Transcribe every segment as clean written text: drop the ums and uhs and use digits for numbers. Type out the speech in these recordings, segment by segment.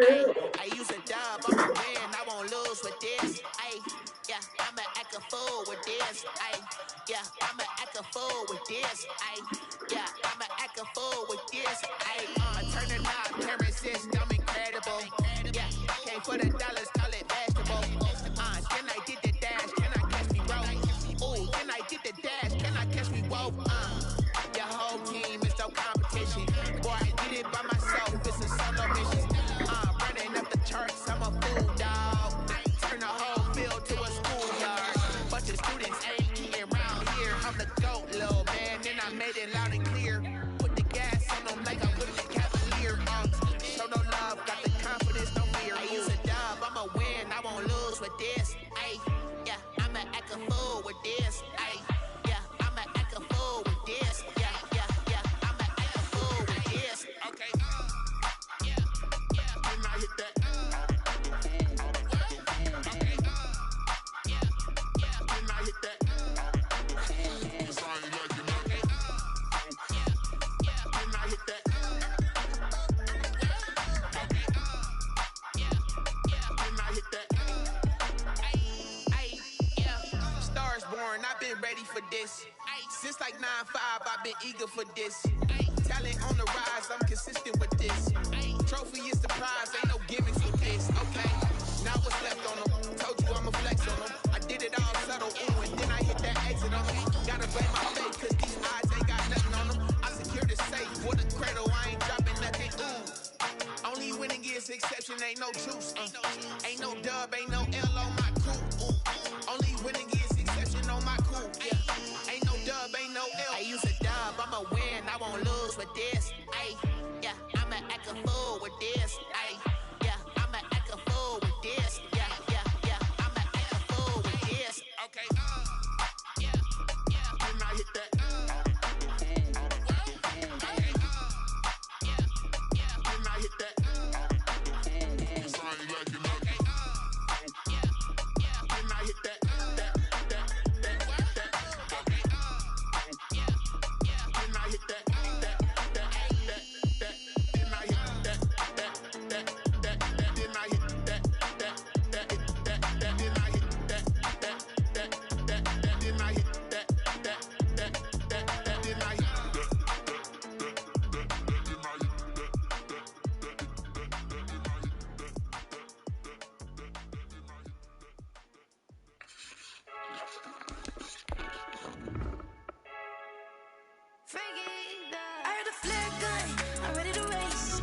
Ay, I use a dub, I'ma win, I won't lose with this. Ay, yeah, I'ma act a fool with this. Ay, yeah, I'ma act a fool with this. Ay, yeah, I'ma act a fool with this. Ay, turn the knob, camera system incredible. Yeah, came for the dollars, call it vegetable. Then I did the dash, can I catch me roll? Ooh, then I did the dash, can I catch me roll? Your whole team is no competition. Boy, I did it by myself, it's a solo mission. Running up the charts, I'm a fool, dog. Turn the whole field to a schoolyard. Bunch of students ain't eating round here. I'm the GOAT, little man, and I made it loud and clear. Put the gas on them like I'm with the Cavalier. Show no love, got the confidence, no fear. I use a dub, I'ma win, I won't lose with this. Ay, yeah, I'ma act a fool with this. Ay, yeah, I'ma act a fool with this. Yeah, yeah, yeah, I'ma act a fool with this. Okay, yeah, yeah, when I hit that. Okay, yeah, yeah, when I hit that. It's all you like, you know. Okay, yeah, yeah, when I hit that. Okay, yeah, yeah, when I hit that. Ay, yeah, stars born, I've been ready for this. Since like 9-5, I've been eager for this. Talent on the rise, I'm consistent with this. Trophy is the prize, ain't no gimmicks with this. Okay, now what's left on them? Told you I'ma flex on them. I did it all subtle, ooh, and then I hit that exit on them. Gotta blame my fate, cause these odds ain't got nothing on them. I secure the safe with a cradle, I ain't dropping nothing, ooh. Only winning is exception, ain't no truce. Ain't no dub, ain't no L on my crew. Only winning is exception on my crew. Yeah, ain't no dub, ain't no L. I use a dub, I'ma win, I won't lose with this. Ay, yeah, I'ma act a fool with this. Ay, yeah, I'ma act a fool with this. Yeah, yeah, yeah, I'ma act a fool with this. Okay, yeah, yeah, when I hit that. Okay, yeah, yeah, when I hit that. It's all you like, you know. Okay, yeah, yeah, when I hit that. I heard a flare gun, I'm ready to race.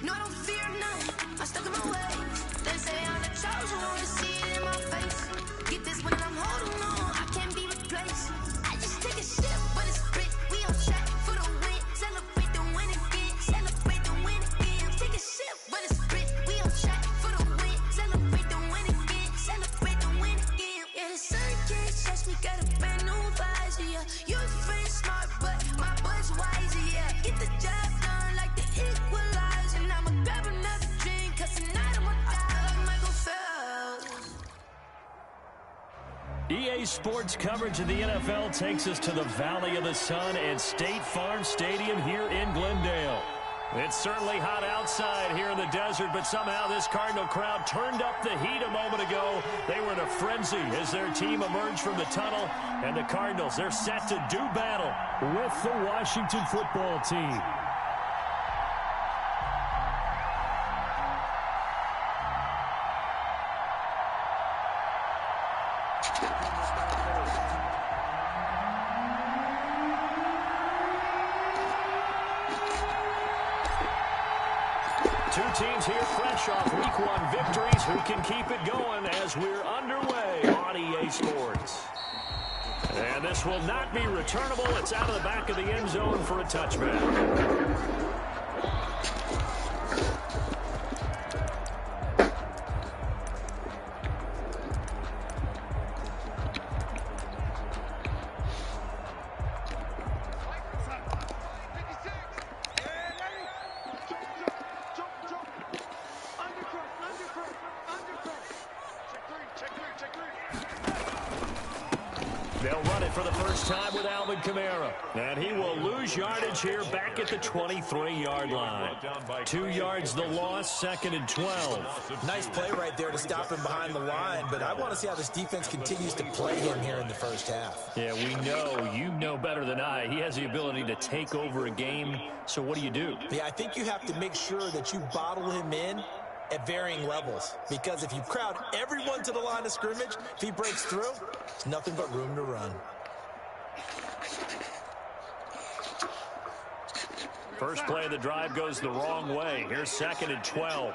No, I don't fear none, I'm stuck in my ways. They say I'm the chosen one, to see it in my face. Get this when I'm holding on, I can't be replaced. I just take a sip, but it's split. We on track for the win. Celebrate the win again, celebrate the win again. Take a sip, but it's split. We on track for the win. Celebrate the win again, celebrate the win again. Yeah, the sun can't touch me, got a brand new visor. Yeah, you're friend smart, but my boy's wiser. Yeah, get the job done like the equalizer. And I'ma grab another drink, cause tonight I'ma die like Michael Phelps. EA Sports coverage of the NFL takes us to the Valley of the Sun at State Farm Stadium here in Glendale. It's certainly hot outside here in the desert, but somehow this Cardinal crowd turned up the heat a moment ago. They were in a frenzy as their team emerged from the tunnel, and the Cardinals, they're set to do battle with the Washington football team. Two teams here fresh off Week 1 victories who can keep it going as we're underway on EA Sports. And this will not be returnable. It's out of the back of the end zone for a touchback. They'll run it for the first time with Alvin Kamara. And he will lose yardage here back at the 23-yard line. 2 yards the loss, 2nd and 12. Nice play right there to stop him behind the line, but I want to see how this defense continues to play him here in the first half. Yeah, we know, you know better than I, he has the ability to take over a game. So what do you do? Yeah, I think you have to make sure that you bottle him in at varying levels, because if you crowd everyone to the line of scrimmage, if he breaks through, there's nothing but room to run. First play of the drive goes the wrong way. Here's 2nd and 12.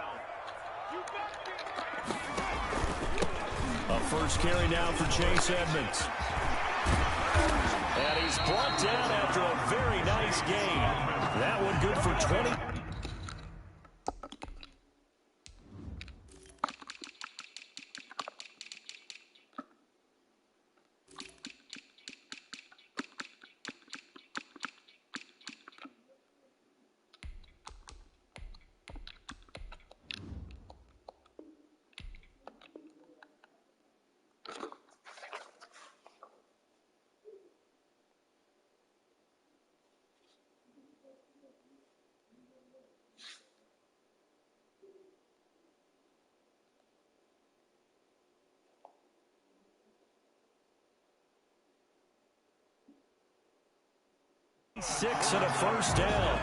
A first carry now for Chase Edmonds. And he's brought down after a very nice gain. That one good for 20. Six and a first down.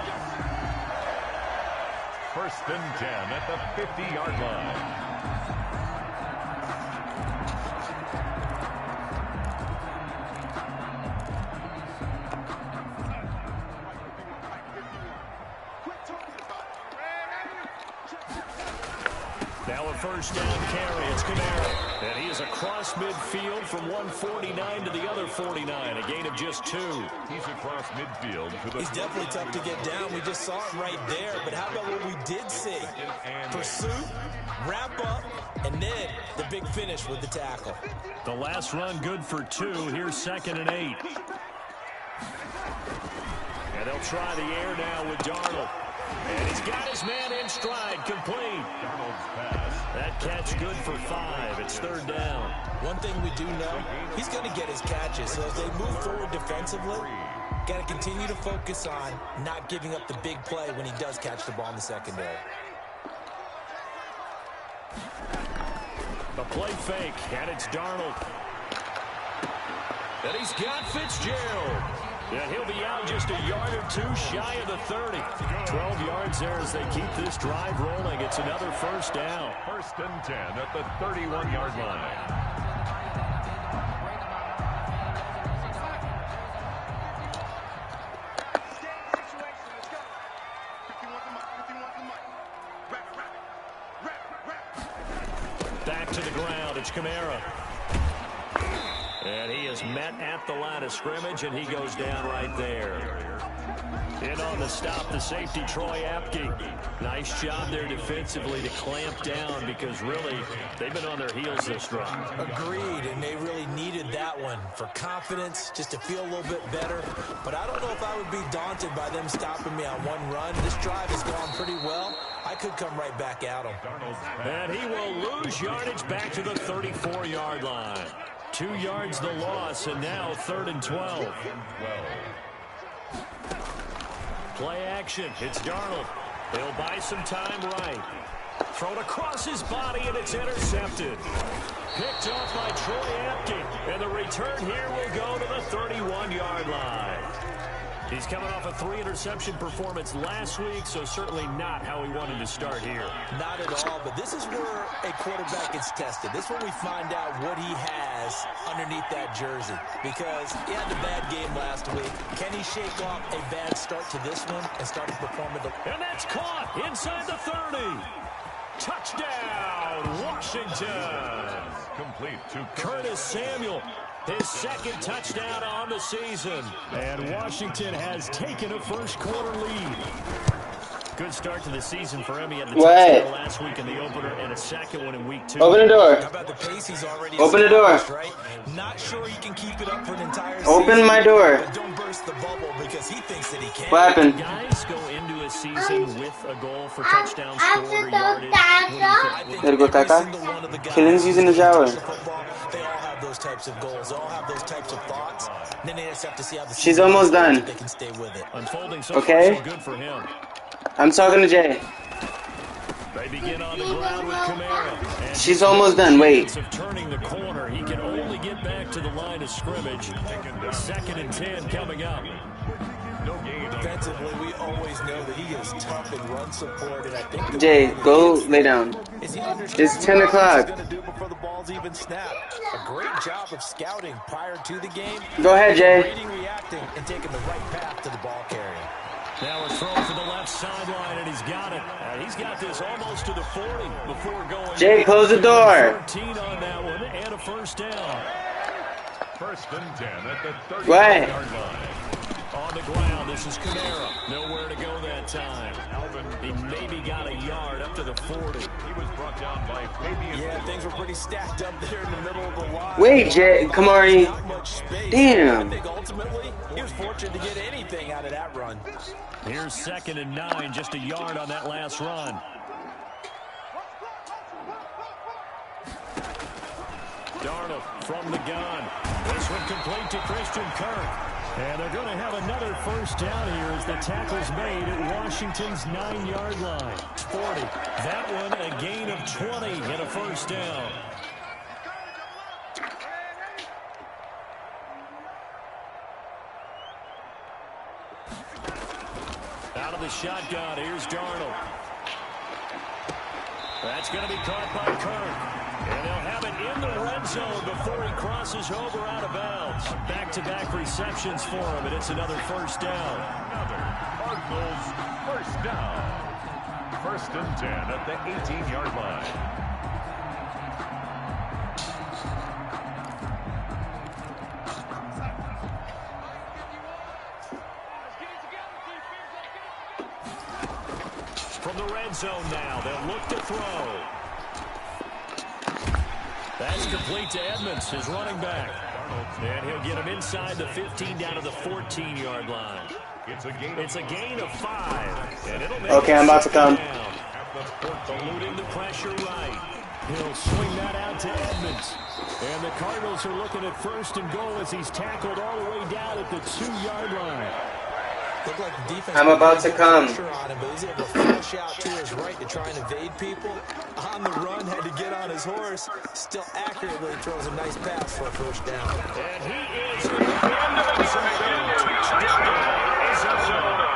1st and 10 at the 50-yard line. Now a first down carry. It's Kamara. And he is across midfield from 149 to the other 49. A gain of just 2. He's across midfield. He's definitely tough to get down. We just saw it right there. But how about what we did see? Pursuit, wrap up, and then the big finish with the tackle. The last run good for 2. Here's 2nd and 8. And they'll try the air now with Darnold. And he's got his man in stride, complete. That catch good for 5. It's 3rd down. One thing we do know, he's going to get his catches. So as they move forward defensively, got to continue to focus on not giving up the big play when he does catch the ball in the secondary. The play fake, and it's Darnold. And he's got Fitzgerald. And he'll be out just a yard or 2 shy of the 30. 12 yards there as they keep this drive rolling. It's another first down. 1st and 10 at the 31-yard line. Back to the ground. It's Kamara. And he is met at the line of scrimmage, and he goes down right there. In on the stop, the safety, Troy Apke. Nice job there defensively to clamp down, because really, they've been on their heels this drive. Agreed, and they really needed that one for confidence, just to feel a little bit better. But I don't know if I would be daunted by them stopping me on one run. This drive has gone pretty well. I could come right back at him. And he will lose yardage back to the 34-yard line. 2 yards the loss, and now 3rd and 12. Play action. It's Darnold. He'll buy some time right. Thrown across his body, and it's intercepted. Picked off by Troy Apke. And the return here will go to the 31-yard line. He's coming off a 3-interception performance last week, so certainly not how he wanted to start here. Not at all, but this is where a quarterback gets tested. This is where we find out what he has underneath that jersey, because he had the bad game last week. Can he shake off a bad start to this one and start to perform at the... And that's caught inside the 30. Touchdown, Washington. Complete to Curtis Samuel. His 2nd touchdown on the season. And Washington has taken a first-quarter lead. Good start to the season for him. He had the touchdown last week in the opener and a 2nd one in week 2. Open the door. How about the pace he's already Open the door. right? Not sure he can keep it up for an entire Open season, my door. But don't burst the bubble, because he thinks that he can. What happened? Guys go into a season with a goal for touchdown scored or yardage. I think Gotta go every caca? single one of the guys Killen's using the shower. who touch the football, they all have those those types of goals. They all have those types of thoughts. And then they just have to see how the She's almost done. they can stay with it. Unfolding so Okay. far, so good for him. I'm talking to Jay. They begin on the ground with Kamara. And She's almost done. Wait. of turning the corner, he can only get back to the line of scrimmage. 2nd and 10 coming up. Defensively, we always know that he is tough in run support, and I think Jay, go lay down. It's 10 o'clock. Before the ball's even snapped. A great job of scouting prior to the game. Go ahead, Jay. Reading, reacting, and taking the right path to the ball carrier. Now a throw for the left sideline, and he's got it. He's got this almost to the 40 before going. Jay, close the door. 13 on that one, and a first down. 1st and 10 at the What? 30-yard line. On the ground, this is Kamara. Nowhere to go that time. He maybe got a yard up to the 40. He was brought down by Fabian. Yeah, things were pretty stacked up there in the middle of the line. Wait, Jay, Kamari. Not much space. Damn. I think ultimately he was fortunate to get anything out of that run. Here's 2nd and 9, just a yard on that last run. Darnold from the gun. This one complete to Christian Kirk. And they're going to have another first down here as the tackle's made at Washington's 9-yard line. 40. That one a gain of 20 and a first down. Out of the shotgun, here's Darnold. That's going to be caught by Kirk. And they'll have it in the red zone before he crosses over out of bounds. Back-to-back receptions for him, and it's another first down. Another Cardinals first down. 1st and 10 at the 18-yard line. From the red zone now, they'll look to throw. That's complete to Edmonds, his running back. And he'll get him inside the 15 down to the 14-yard line. It's a gain of 5. And it'll make Okay, I'm about to come. Eluding the pressure right. He'll swing that out to Edmonds. And the Cardinals are looking at 1st and goal as he's tackled all the way down at the 2-yard line. Looked like the defense I'm about to come. on him, but he's able to flush out to his right to try and evade people. On the run, had to get on his horse. Still accurately throws a nice pass for a first down. And he is in the end zone. Touchdown, Arizona.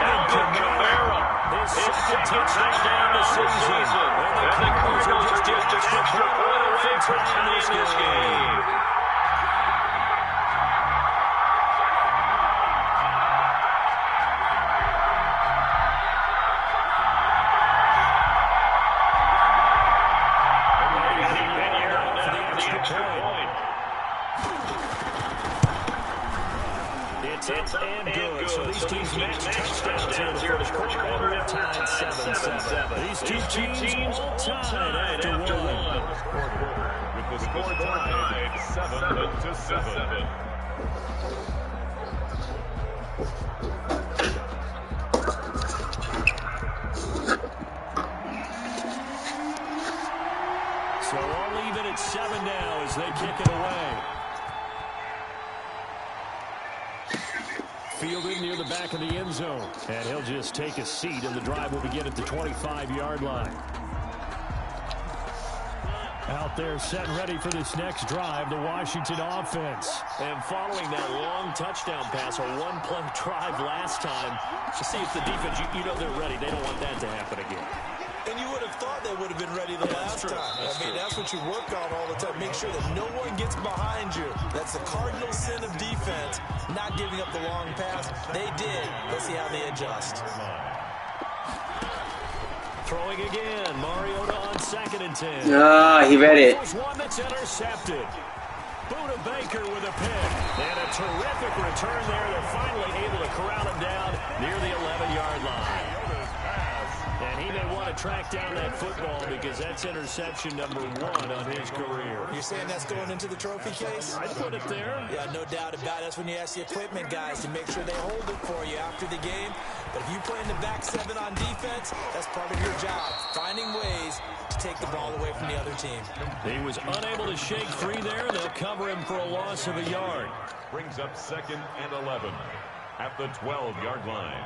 Alvin Kamara, his 2nd touchdown this season. And the Cardinals are just a point away from tying this game. It's and good. So these teams match touchdowns here in the first quarter. We're tied 7-7. These two teams all tied after one. With the score tied 7-7. So all even at 7 now as they kick it away. Fielded near the back of the end zone. And he'll just take a seat, and the drive will begin at the 25-yard line. Out there set and ready for this next drive, the Washington offense. And following that long touchdown pass, a one-play drive last time, to see if the defense, you know they're ready. They don't want that to happen again. And you would have thought they would have been ready the last time. That's what you work on all the time. Make sure that no one gets behind you. That's the cardinal sin of defense, not giving up the long pass. They did. Let's see how they adjust. Throwing again. Mariota on 2nd and 10. He read it. There's one that's intercepted. Buda Baker with a pick. And a terrific return there. They're finally able to corral him down near the 11-yard line. And he may want to track down that football because that's interception number 1 on his career. You're saying that's going into the trophy case? I'd put it there. Yeah, no doubt about it. That's when you ask the equipment guys to make sure they hold it for you after the game. But if you play in the back seven on defense, that's part of your job, finding ways to take the ball away from the other team. He was unable to shake free there. They'll cover him for a loss of a yard. Brings up 2nd and 11 at the 12-yard line.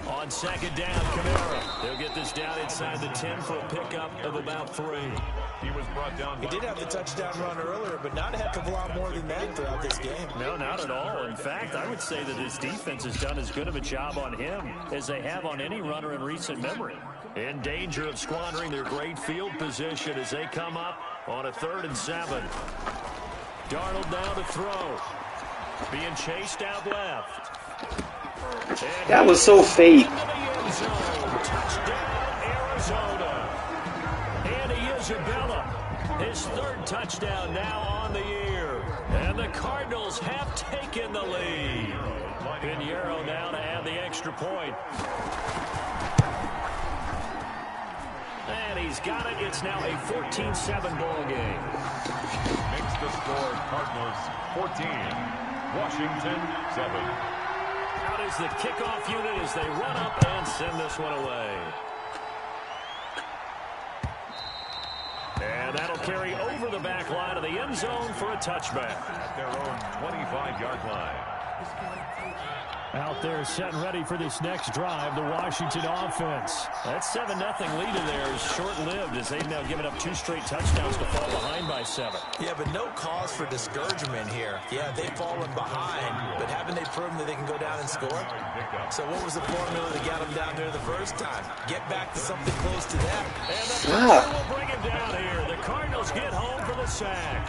On 2nd down, Kamara. They'll get this down inside the 10 for a pickup of about 3. He was brought down. He did have the touchdown run earlier, but not a heck of a lot more than that throughout this game. No, not at all. In fact, I would say that this defense has done as good of a job on him as they have on any runner in recent memory. In danger of squandering their great field position as they come up on a 3rd and 7. Darnold now to throw. Being chased out left. That was so fake. Touchdown, Arizona. Andy Isabella, his 3rd touchdown now on the year. And the Cardinals have taken the lead. Pinheiro now to add the extra point. And he's got it. It's now a 14-7 ball game. Makes the score Cardinals 14, Washington 7. Out is the kickoff unit as they run up and send this one away. And that'll carry over the back line of the end zone for a touchback. At their own 25-yard line. Out there set and ready for this next drive, the Washington offense. That 7-0 lead in there is short-lived as they've now given up 2 straight touchdowns to fall behind by 7. Yeah, but no cause for discouragement here. Yeah, they've fallen behind, but haven't they proven that they can go down and score? So what was the formula that got them down there the first time? Get back to something close to that. And the pressure will bring him down here. The Cardinals get home for the sack.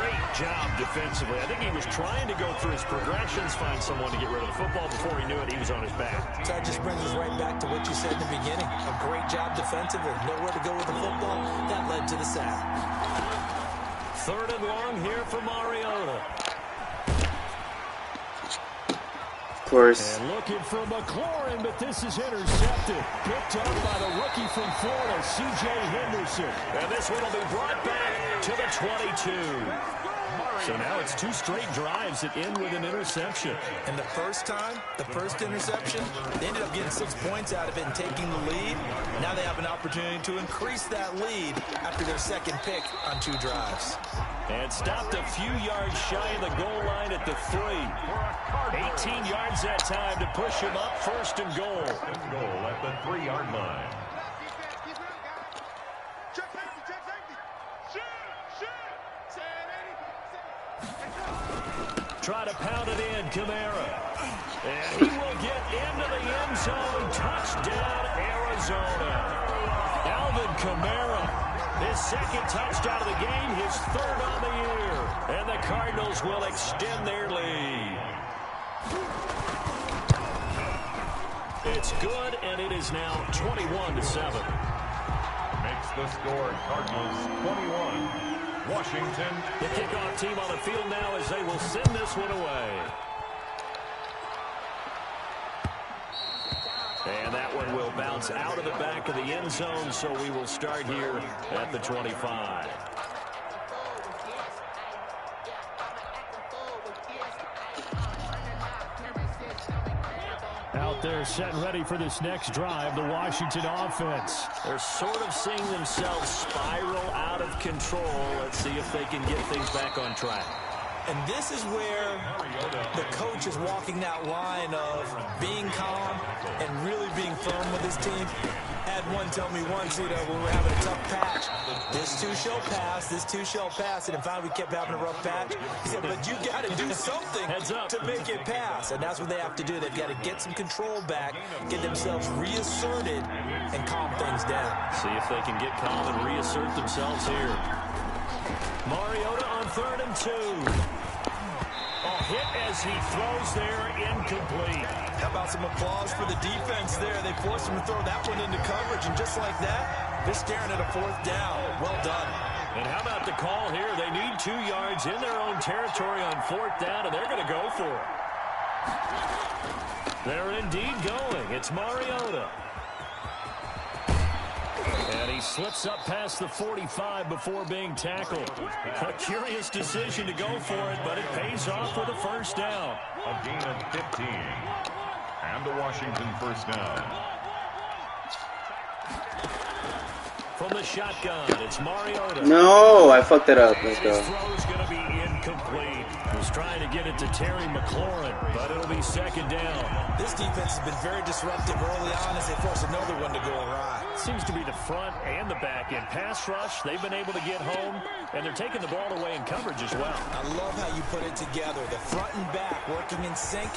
Great job defensively. I think he was trying to go through his progressions, find someone to get rid of the football. Before he knew it, he was on his back. So that just brings us right back to what you said in the beginning. A great job defensively. Nowhere to go with the football. That led to the sack. 3rd and long here for Mariota. Of course. And looking for McLaurin, but this is intercepted. Picked up by the rookie from Florida, C.J. Henderson. And this one will be brought back to the 22. So now it's 2 straight drives that end with an interception. And the first time, the first interception, they ended up getting 6 points out of it and taking the lead. Now they have an opportunity to increase that lead after their 2nd pick on 2 drives. And stopped a few yards shy of the goal line at the 3. 18 yards that time to push him up 1st and goal. Goal at the 3-yard line. Try to pound it in, Kamara. And he will get into the end zone. Touchdown, Arizona. Alvin Kamara, his 2nd touchdown of the game, his 3rd on the year. And the Cardinals will extend their lead. It's good, and it is now 21-7. Makes the score Cardinals 21. Washington. The kickoff team on the field now as they will send this one away. And that one will bounce out of the back of the end zone, so we will start here at the 25. Out there set and ready for this next drive, the Washington offense. They're sort of seeing themselves spiral out of control. Let's see if they can get things back on track. And this is where the coach is walking that line of being calm and really being firm with his team. Had one tell me once, when we were having a tough patch, this too shall pass, this too shall pass. And finally we kept having a rough patch. He said, but you got to do something to make it pass. And that's what they have to do. They've got to get some control back, get themselves reasserted, and calm things down. See if they can get calm and reassert themselves here. Mariota on 3rd and 2. A hit as he throws there, incomplete. How about some applause for the defense there? They forced him to throw that one into coverage, and just like that, they're staring at a 4th down. Well done. And how about the call here? They need 2 yards in their own territory on 4th down, and they're going to go for it. They're indeed going. It's Mariota. And he slips up past the 45 before being tackled. A curious decision to go for it, but it pays off with a first down. A gain of 15. And a Washington first down. From the shotgun, it's Mariota. No, I fucked it up. Let's His go. throw's going to be incomplete. He's trying to get it to Terry McLaurin, but it'll be second down. This defense has been very disruptive early on as they force another one to go awry. Seems to be the front and the back end. Pass rush, they've been able to get home, and they're taking the ball away in coverage as well. I love how you put it together. The front and back working in sync.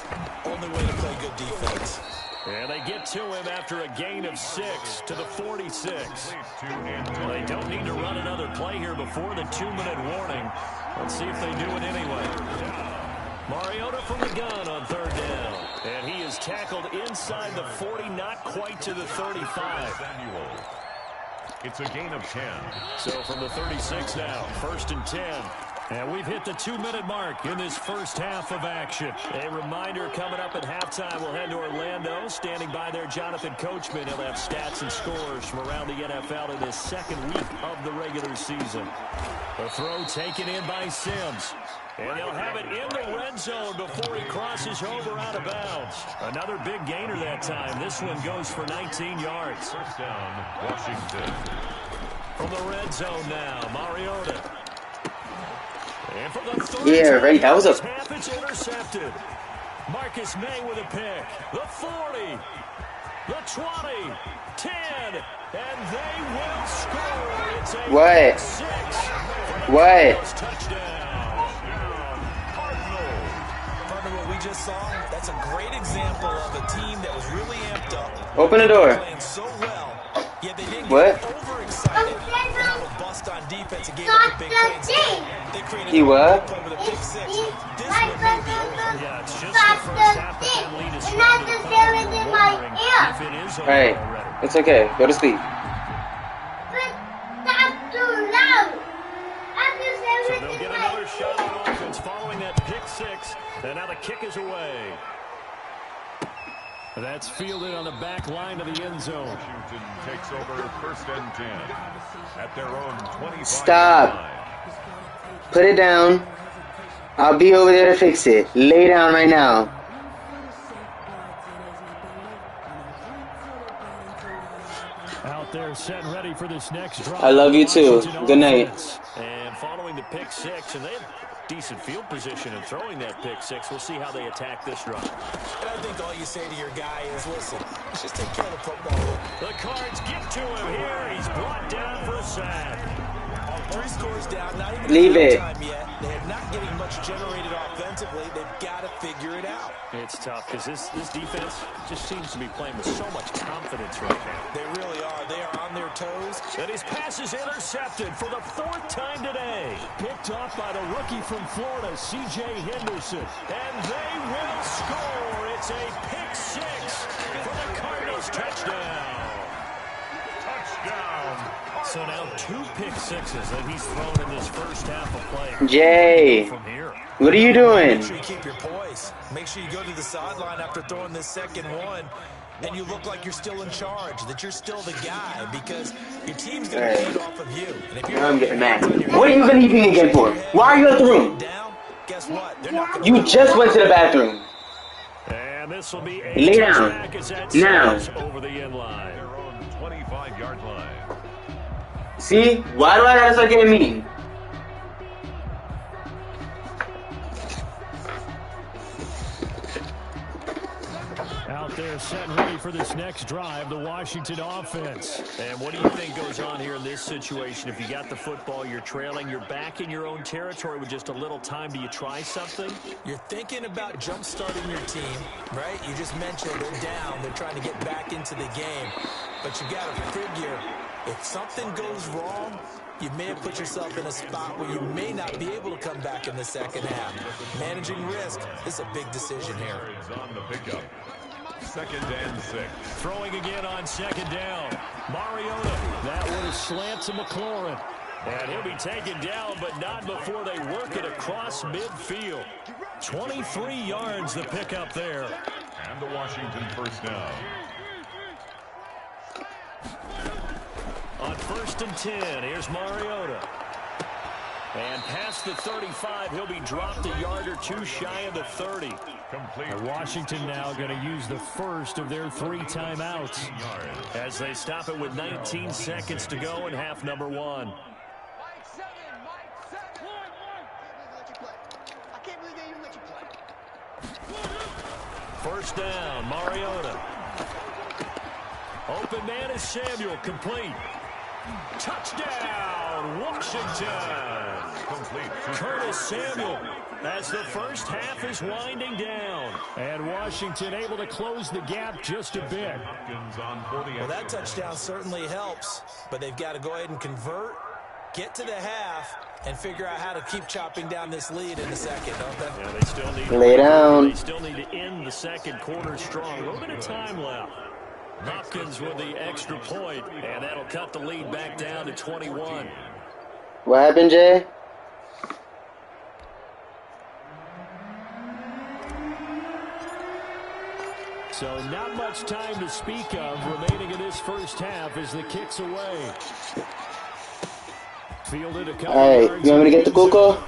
Only way to play good defense. And they get to him after a gain of 6 to the 46. They don't need to run another play here before the 2-minute warning. Let's see if they do it anyway. Mariota from the gun on third down. And he is tackled inside the 40, not quite to the 35. It's a gain of 10. So from the 36 now, 1st and 10. And we've hit the 2-minute mark in this first half of action. A reminder coming up at halftime, we'll head to Orlando. Standing by there, Jonathan Coachman. He'll have stats and scores from around the NFL in his second week of the regular season. The throw taken in by Sims. And they'll have it in the red zone before he crosses over out of bounds. Another big gainer that time. This one goes for 19 yards. First down, Washington. From the red zone now, Mariota. And from the third Yeah, right. That was a... half, it's intercepted. Marcus May with a pick. The 40. The 20. 10. And they will score. It's a What? 6. What? Touchdown. Cardinals. Partner, what we just saw, that's a great example of a team that was really amped up. Open the door. Playing so well, yet they didn't What? get overexcited. And have a bust on defense and gave up a big play instead. They created He a what? big play with a pick 6. This one may be over. Yeah, it's just the first half, but that lead is spread to the point where we're wondering if it is over Alright, already. it's okay. Go to sleep. So they'll get another shot on offense following that pick 6. And now the kick is away. That's fielded on the back line of the end zone. Washington takes over 1st and 10 at their own 25. Stop. Put it down. I'll be over there to fix it. Lay down right now. Out there set and ready for this next drive. I love you too. Washington Good night. offense. And following the pick 6, and they have decent field position in throwing that pick 6. We'll see how they attack this drive. And I think all you say to your guy is, listen, let's just take care of the football. The Cards get to him here. He's brought down for a sack. 3 scores down, not even Leave it. time yet. They're not getting much generated offensively. They've got to figure it out. It's tough because this defense just seems to be playing with so much confidence right now. They really are. They are on their toes. And his pass is intercepted for the 4th time today. Picked off by the rookie from Florida, C.J. Henderson. And they will score. It's a pick 6 for the Cardinals touchdown. Touchdown. So now 2 pick 6s that he's thrown in this first half of play. Jay, From here. what are you doing? Make sure you keep your poise. Make sure you go to the sideline after throwing this second one, and you look like you're still in charge, that you're still the guy, because your team's going to feed off of you. And if you're I'm getting mad. What are you leaving again for? Why are you at the room? down, guess what? They're not going You just went to the bathroom. And this will be a Lay down. touchback as that Now. sails over the end line. Their own 25-yard line. See? Why do I gotta start getting mean? Out there set and ready for this next drive, the Washington offense. And what do you think goes on here in this situation? If you got the football, you're trailing, you're back in your own territory with just a little time. Do you try something? You're thinking about jump-starting your team, right? You just mentioned they're down. They're trying to get back into the game. But you got to figure, if something goes wrong, you may have put yourself in a spot where you may not be able to come back in the second half. Managing risk is a big decision here. It's on the pickup. 2nd and 6. Throwing again on 2nd down. Mariota. That one is slant to McLaurin. And he'll be taken down, but not before they work it across midfield. 23 yards the pickup there. And the Washington first down. On 1st and 10, here's Mariota. And past the 35, he'll be dropped a yard or two shy of the 30. Complete. Washington now going to use the first of their 3 timeouts as they stop it with 19 seconds to go in half number 1. First down, Mariota. Open man is Samuel, complete. Touchdown, Washington. Complete. Curtis Samuel as the first half is winding down. And Washington able to close the gap just a bit. Well, that touchdown certainly helps, but they've got to go ahead and convert, get to the half, and figure out how to keep chopping down this lead in the second, don't they? Yeah, they still need Lay down. They still need to end the second quarter strong. A little bit of time left. Hopkins with the extra point, and that'll cut the lead back down to 21. What happened, Jay? So not much time to speak of remaining in this first half as the kick's away. Fielded a couple All right, yards. you want me to get the Cuco?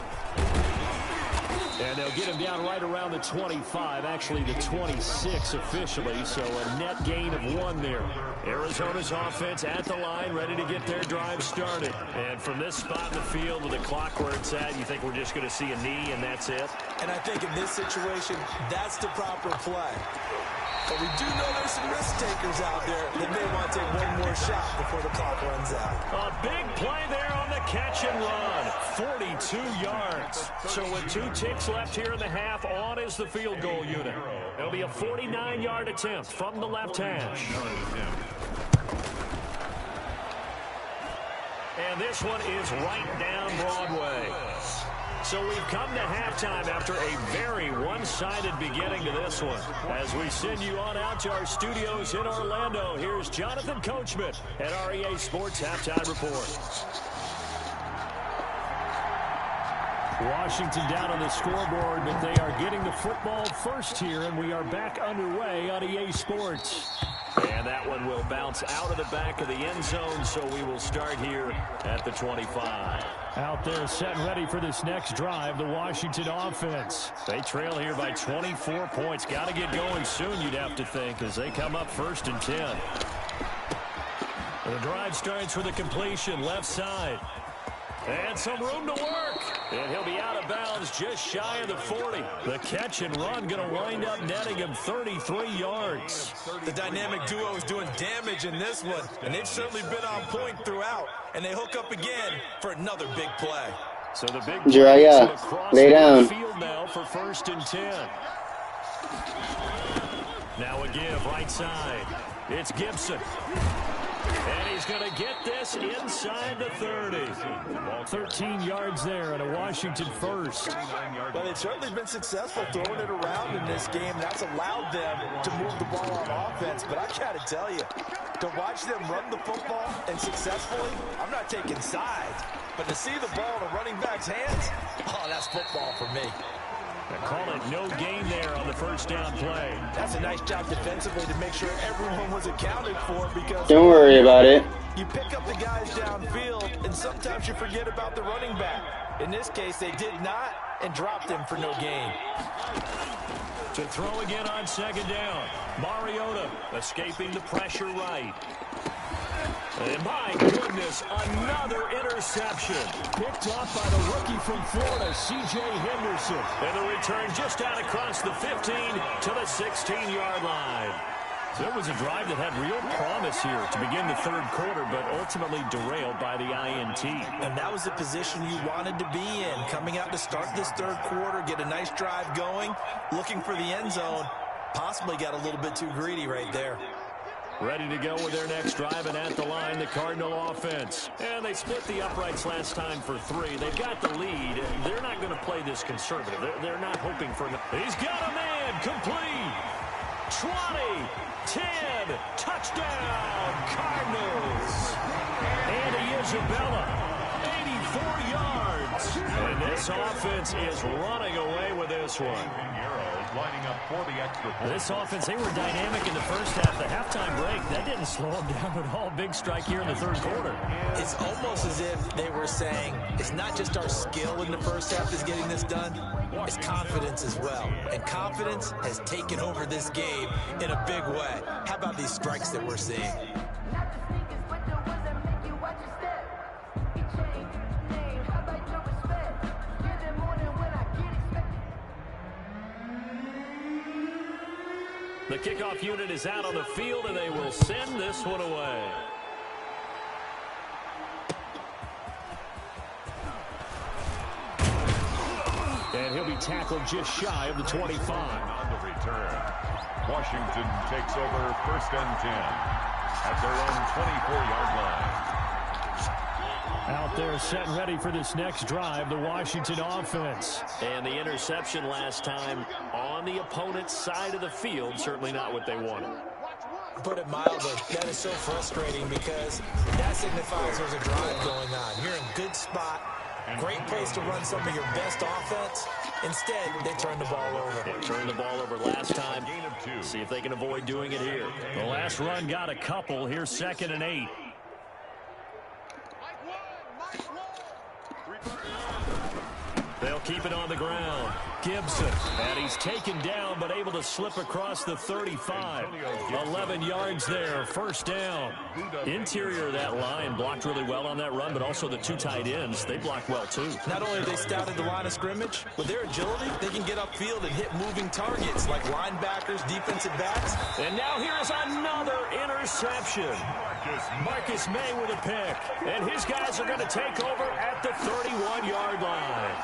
And they'll get him down right around the 25, actually the 26 officially, so a net gain of 1 there. Arizona's offense at the line, ready to get their drive started. And from this spot in the field with the clock where it's at, you think we're just going to see a knee and that's it? And I think in this situation, that's the proper play. But we do know there's some risk takers out there that may want to take one more shot before the clock runs out. A big play there on the catch and run. 42 yards. So with 2 ticks left here in the half, on is the field goal unit. It'll be a 49-yard attempt from the left hash. And this one is right down Broadway. So we've come to halftime after a very one-sided beginning to this one. As we send you on out to our studios in Orlando, here's Jonathan Coachman at REA Sports Halftime Report. Washington down on the scoreboard, but they are getting the football first here, and we are back underway on EA Sports. And that one will bounce out of the back of the end zone, so we will start here at the 25. Out there set and ready for this next drive, the Washington offense. They trail here by 24 points. Got to get going soon, you'd have to think, as they come up 1st and 10. The drive starts with a completion left side. And some room to work. And he'll be out of bounds just shy of the 40. The catch and run going to wind up netting him 33 yards. The dynamic duo is doing damage in this one, and they've certainly been on point throughout. And they hook up again for another big play. So the big Jiraiya, lay down. Field now for 1st and 10. Now a give right side. It's Gibson. And he's going to get this inside the 30. Well, 13 yards there and a Washington first. Well, they've certainly been successful throwing it around in this game. That's allowed them to move the ball on offense. But I got to tell you, to watch them run the football and successfully, I'm not taking sides. But to see the ball in a running back's hands, oh, that's football for me. They call it no gain there on the first down play. That's a nice job defensively to make sure everyone was accounted for because... Don't worry about it. You pick up the guys downfield, and sometimes you forget about the running back. In this case, they did not and dropped him for no gain. To throw again on 2nd down. Mariota escaping the pressure right. And my goodness, another interception. Picked off by the rookie from Florida, C.J. Henderson. And the return just out across the 15 to the 16-yard line. So it was a drive that had real promise here to begin the 3rd quarter, but ultimately derailed by the INT. And that was the position you wanted to be in. Coming out to start this 3rd quarter, get a nice drive going, looking for the end zone. Possibly got a little bit too greedy right there. Ready to go with their next drive, and at the line, the Cardinal offense. And they split the uprights last time for 3. They've got the lead. They're not going to play this conservative. They're not hoping for... He's got a man, complete. 20, 10, touchdown, Cardinals. Andy Isabella, 84 yards. And this offense is running away with this one. lining up for the extra point. This offense, they were dynamic in the first half. The halftime break, that didn't slow them down at all. Big strike here in the third quarter. It's almost as if they were saying, it's not just our skill in the first half that's getting this done, it's confidence as well. And confidence has taken over this game in a big way. How about these strikes that we're seeing? The kickoff unit is out on the field, and they will send this one away. And he'll be tackled just shy of the 25. On the return, Washington takes over 1st and 10 at their own 24-yard line. Out there set and ready for this next drive, the Washington offense. And the interception last time on the opponent's side of the field, certainly not what they wanted. Put it mildly, that is so frustrating because that signifies there's a drive going on. You're in a good spot, great place to run some of your best offense. Instead, they turn the ball over. They turned the ball over last time. See if they can avoid doing it here. The last run got a couple. Here's 2nd and 8. They'll keep it on the ground. Gibson, and he's taken down but able to slip across the 35. 11 yards there, 1st down. Interior of that line blocked really well on that run, but also the 2 tight ends, they blocked well too. Not only have they scouted the line of scrimmage, with their agility, they can get upfield and hit moving targets like linebackers, defensive backs. And now here's another interception. Marcus May with a pick, and his guys are going to take over at the 31-yard line.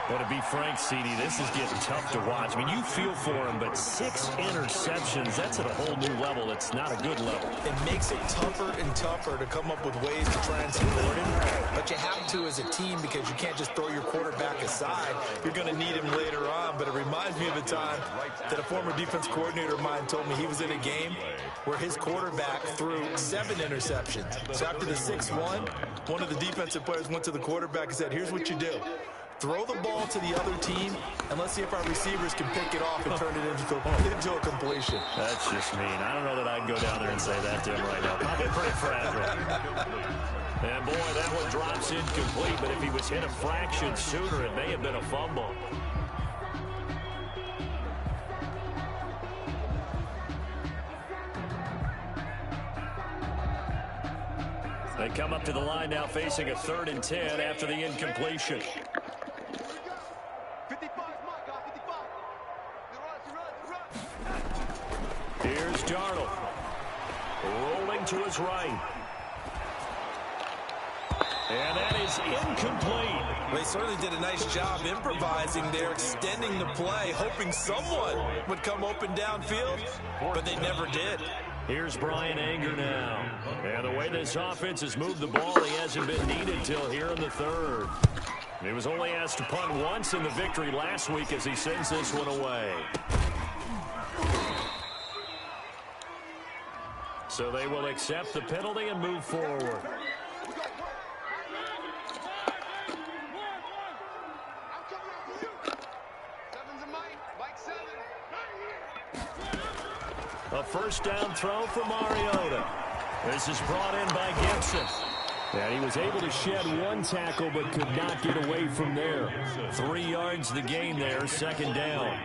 But to be frank, CD, this is getting tough to watch. I mean, you feel for him, but 6 interceptions, that's at a whole new level. It's not a good level. It makes it tougher and tougher to come up with ways to try and support him. But you have to as a team because you can't just throw your quarterback aside. You're going to need him later on. But it reminds me of a time that a former defense coordinator of mine told me he was in a game where his quarterback threw 7 interceptions. So after the 6-1, one of the defensive players went to the quarterback and said, here's what you do. Throw the ball to the other team, and let's see if our receivers can pick it off and turn it into a completion. That's just mean. I don't know that I'd go down there and say that to him right now. Probably pretty fragile. And, boy, that one drops incomplete, but if he was hit a fraction sooner, it may have been a fumble. They come up to the line now facing a 3rd and 10 after the incompletion. Here's Darnold. Rolling to his right. And that is incomplete. They certainly did a nice job improvising there, extending the play, hoping someone would come open downfield, but they never did. Here's Brian Anger now. And the way this offense has moved the ball, he hasn't been needed till here in the 3rd. He was only asked to punt once in the victory last week as he sends this one away. So they will accept the penalty and move forward. A 1st down throw for Mariota. This is brought in by Gibson. And he was able to shed 1 tackle but could not get away from there. 3 yards the gain there, 2nd down.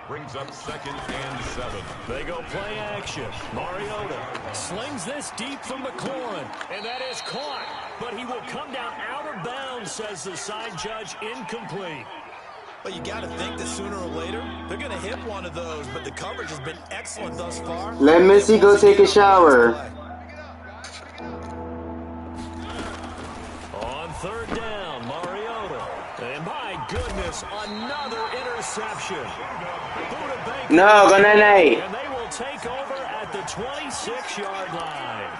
Brings up 2nd and 7. They go play action. Mariota slings this deep from McLaurin. And that is caught. But he will come down out of bounds, says the side judge, incomplete. Well, you got to think that sooner or later, they're going to hit one of those, but the coverage has been excellent thus far. Let Missy go take a shower. On 3rd down, Mariota. And my goodness, another interception. No, go night-night. And they will take over at the 26-yard line.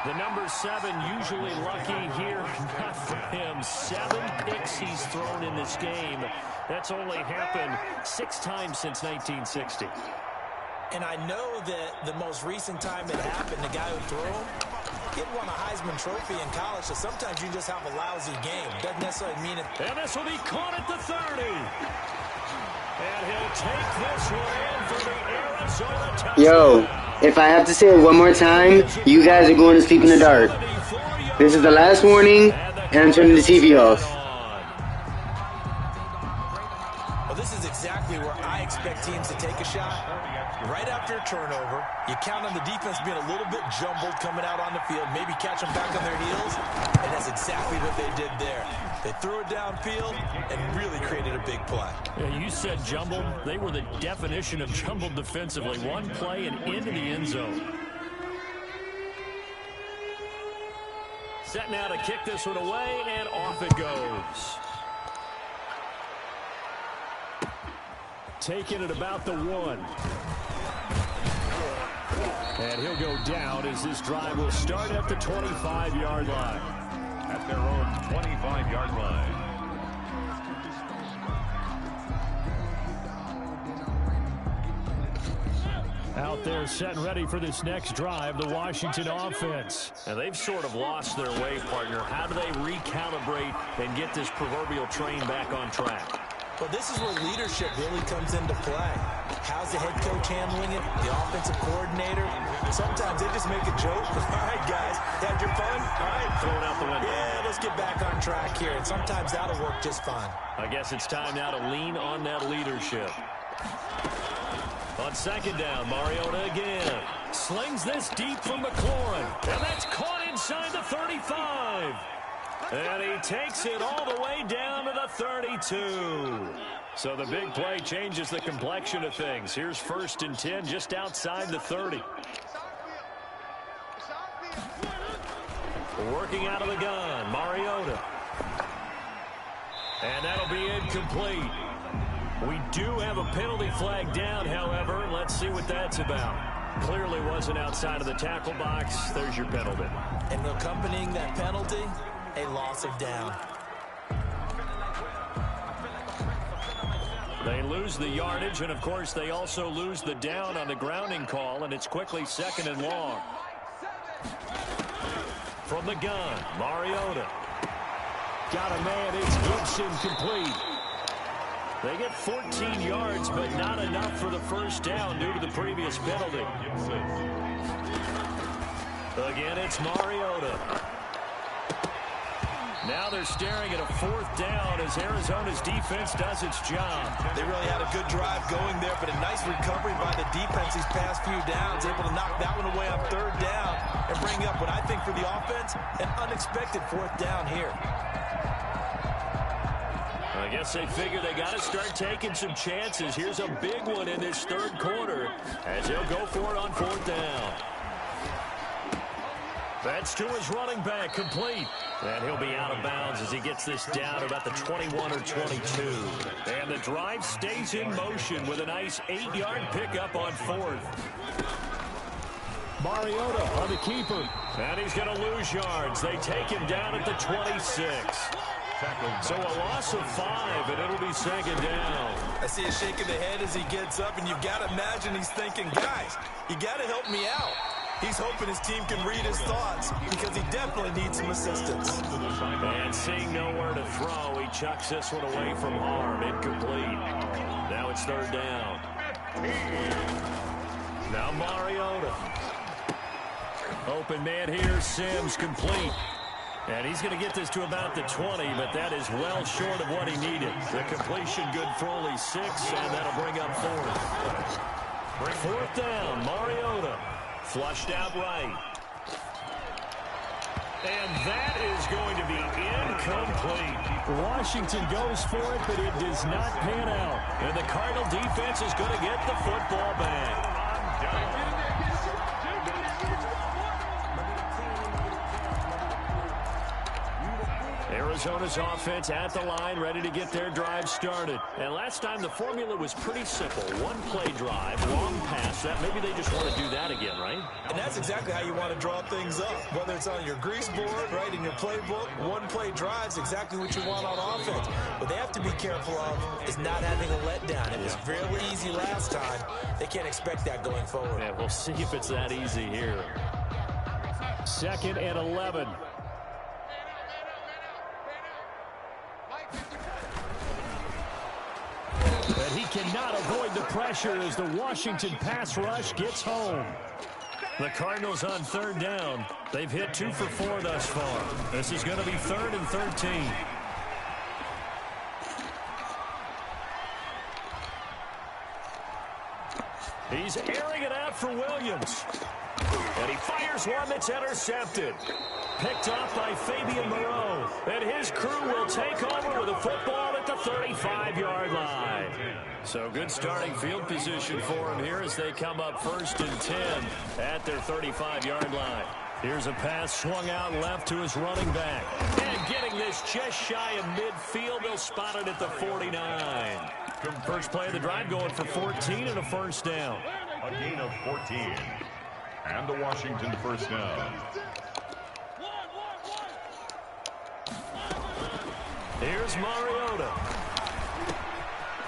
The number 7 usually lucky here. Not for him. 7 picks he's thrown in this game. That's only happened 6 times since 1960. And I know that the most recent time it happened, the guy who threw him, he won a Heisman Trophy in college, so sometimes you just have a lousy game. Doesn't necessarily mean it. And this will be caught at the 30. And he'll take this one in for the Arizona touchdown. Yo, if I have to say it one more time, you guys are going to sleep in the dark. This is the last warning, and I'm turning the TV off. Well, this is exactly where I expect teams to take a shot. Right after a turnover, you count on the defense being a little bit jumbled coming out on the field, maybe catch them back on their heels, and that's exactly what they did there. They threw it downfield and really created a big play. Yeah, you said jumbled. They were the definition of jumbled defensively. One play and into the end zone. Set now to kick this one away, and off it goes. Taking it about the 1. And he'll go down as this drive will start at the 25-yard line. At their own 25-yard line. Out there set and ready for this next drive, the Washington offense. And they've sort of lost their way, partner. How do they recalibrate and get this proverbial train back on track? Well, this is where leadership really comes into play. How's the head coach handling it? The offensive coordinator? Sometimes they just make a joke. All right, guys, had your fun? All right, throw it out the window. Yeah, let's get back on track here. And sometimes that'll work just fine. I guess it's time now to lean on that leadership. On second down, Mariota again. Slings this deep from McLaurin. And that's caught inside the 35. And he takes it all the way down to the 32. So the big play changes the complexion of things. Here's 1st and 10 just outside the 30. Working out of the gun, Mariota. And that'll be incomplete. We do have a penalty flag down, however. Let's see what that's about. Clearly wasn't outside of the tackle box. There's your penalty. And accompanying that penalty, a loss of down. They lose the yardage, and of course they also lose the down on the grounding call, and it's quickly 2nd and long. From the gun, Mariota. Got a man, it's Gibson complete. They get 14 yards, but not enough for the first down due to the previous penalty. Again, it's Mariota. Now they're staring at a 4th down as Arizona's defense does its job. They really had a good drive going there, but a nice recovery by the defense these past few downs, able to knock that one away on 3rd down and bring up what I think for the offense, an unexpected 4th down here. I guess they figure they got to start taking some chances. Here's a big one in this 3rd quarter as he'll go for it on 4th down. That's to his running back, complete. And he'll be out of bounds as he gets this down about the 21 or 22. And the drive stays in motion with a nice 8-yard pickup on 4th. Mariota on the keeper. And he's going to lose yards. They take him down at the 26. So a loss of 5, and it'll be 2nd down. I see him shaking the head as he gets up, and you've got to imagine he's thinking, guys, you got to help me out. He's hoping his team can read his thoughts because he definitely needs some assistance. And seeing nowhere to throw, he chucks this one away from harm. Incomplete. Now it's 3rd down. Now Mariota. Open man here, Sims complete. And he's going to get this to about the 20, but that is well short of what he needed. The completion good for only 6, and that'll bring up 4th. 4th down, Mariota. Flushed out right. And that is going to be incomplete. Washington goes for it, but it does not pan out. And the Cardinal defense is going to get the football back. Arizona's offense at the line, ready to get their drive started. And last time the formula was pretty simple. One play drive, long pass. That maybe they just want to do that again, right? And that's exactly how you want to draw things up. Whether it's on your grease board, right, in your playbook, one play drives exactly what you want on offense. What they have to be careful of is not having a letdown. It was fairly easy last time. They can't expect that going forward. Yeah, we'll see if it's that easy here. 2nd and 11. And he cannot avoid the pressure as the Washington pass rush gets home. The Cardinals on third down. They've hit 2 for 4 thus far. This is going to be 3rd and 13. He's airing it out for Williams. And he fires one that's intercepted. Picked off by Fabian Moreau. And his crew will take over with a football at the 35-yard line. So good starting field position for him here as they come up 1st and 10 at their 35-yard line. Here's a pass swung out left to his running back. And getting this just shy of midfield, they'll spot it at the 49. First play of the drive going for 14 and a first down. A gain of 14. And the Washington first down. Here's Mariota.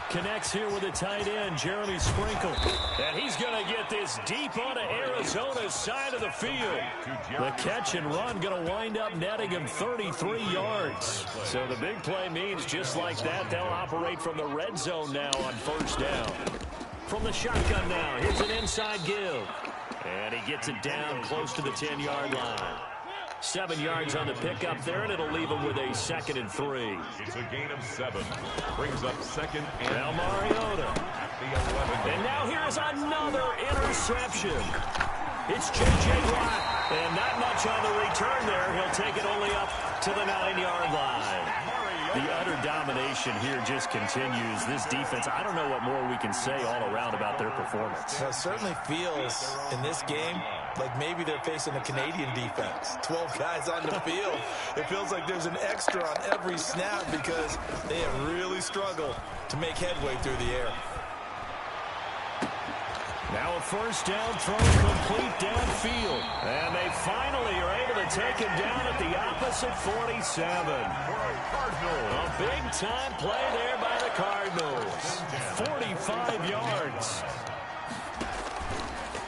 Connects here with a tight end, Jeremy Sprinkle. And he's going to get this deep onto Arizona's side of the field. The catch and run going to wind up netting him 33 yards. So the big play means just like that, they'll operate from the red zone now on first down. From the shotgun now, here's an inside give. And he gets it down close to the 10-yard line. 7 yards on the pickup there, and it'll leave him with a 2nd and 3. It's a gain of 7. Brings up 2nd and now Mariota. at the 11. And now here's another interception. It's J.J. Watt. And not much on the return there. He'll take it only up to the 9-yard line. The utter domination here just continues. This defense, I don't know what more we can say all around about their performance. It certainly feels in this game like maybe they're facing a Canadian defense. 12 guys on the field. It feels like there's an extra on every snap because they have really struggled to make headway through the air. Now a first down throw complete downfield. And they finally are able to take him down at the opposite 47. A big-time play there by the Cardinals. 45 yards.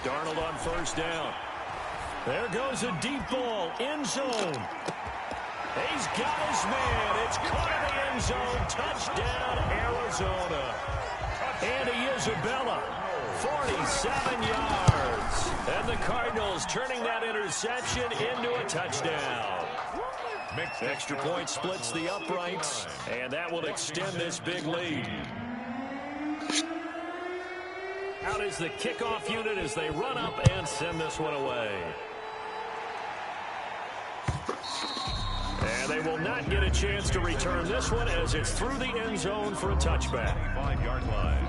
Darnold on first down. There goes a deep ball, end zone. He's got his man. It's caught in the end zone. Touchdown, Arizona. Andy Isabella, 47 yards. And the Cardinals turning that interception into a touchdown. Extra point splits the uprights, and that will extend this big lead. Out is the kickoff unit as they run up and send this one away. And they will not get a chance to return this one as it's through the end zone for a touchback. 5-yard line.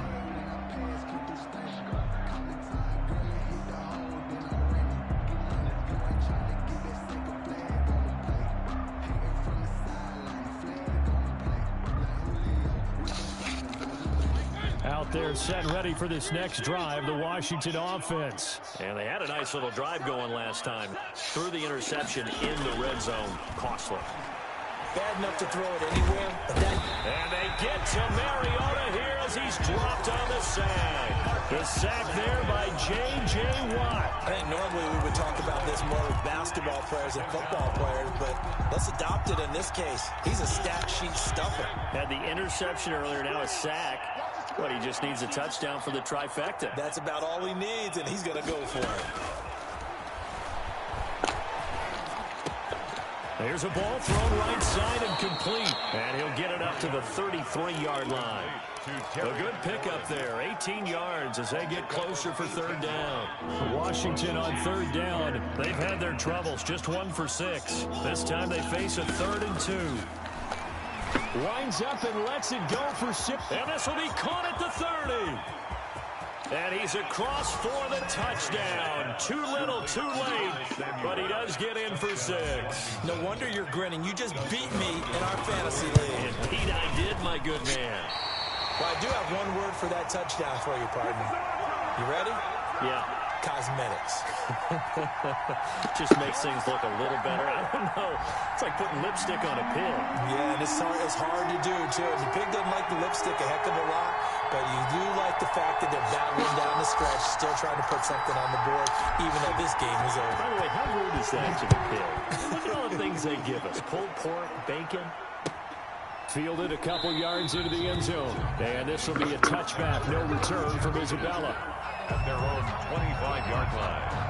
Out there set ready for this next drive, the Washington offense. And they had a nice little drive going last time. Threw the interception in the red zone. Costly. Bad enough to throw it anywhere, but then... And they get to Mariota here as he's dropped on the sack. The sack there by J.J. Watt. I think normally we would talk about this more with basketball players and football players, but let's adopt it in this case. He's a stat sheet stuffer. Had the interception earlier, now a sack. But he just needs a touchdown for the trifecta. That's about all he needs, and he's going to go for it. There's a ball thrown right side and complete. And he'll get it up to the 33-yard line. A good pickup there, 18 yards as they get closer for third down. Washington on third down. They've had their troubles, just 1 for 6. This time they face a 3rd and 2. Winds up and lets it go for 6. And this will be caught at the 30. And he's across for the touchdown. Too little, too late. But he does get in for 6. No wonder you're grinning. You just beat me in our fantasy league. Indeed I did, my good man. Well, I do have one word for that touchdown for you, partner. You ready? Yeah. Cosmetics. Just makes things look a little better. I don't know. It's like putting lipstick on a pig. Yeah, and it's hard to do, too. And the pig doesn't like the lipstick a heck of a lot, but you do like the fact that they're battling down the stretch, still trying to put something on the board, even though this game is over. By the way, how rude is that to the pig? Look at all the things they give us. Pulled pork, bacon. Fielded a couple yards into the end zone. And this will be a touchback, no return from Isabella. At their own 25-yard line.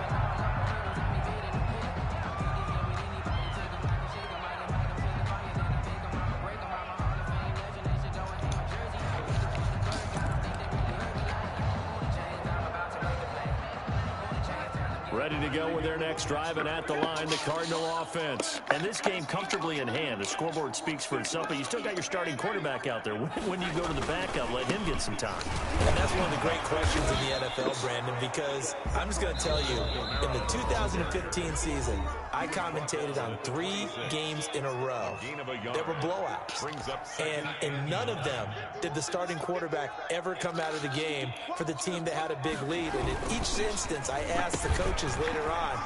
Ready to go with their next drive, and at the line, the Cardinal offense. And this game comfortably in hand. The scoreboard speaks for itself, but you still got your starting quarterback out there. When do you go to the backup, let him get some time? And that's one of the great questions in the NFL, Brandon, because I'm just going to tell you, in the 2015 season, I commentated on 3 games in a row. There were blowouts. And in none of them did the starting quarterback ever come out of the game for the team that had a big lead. And in each instance, I asked the coaches later on,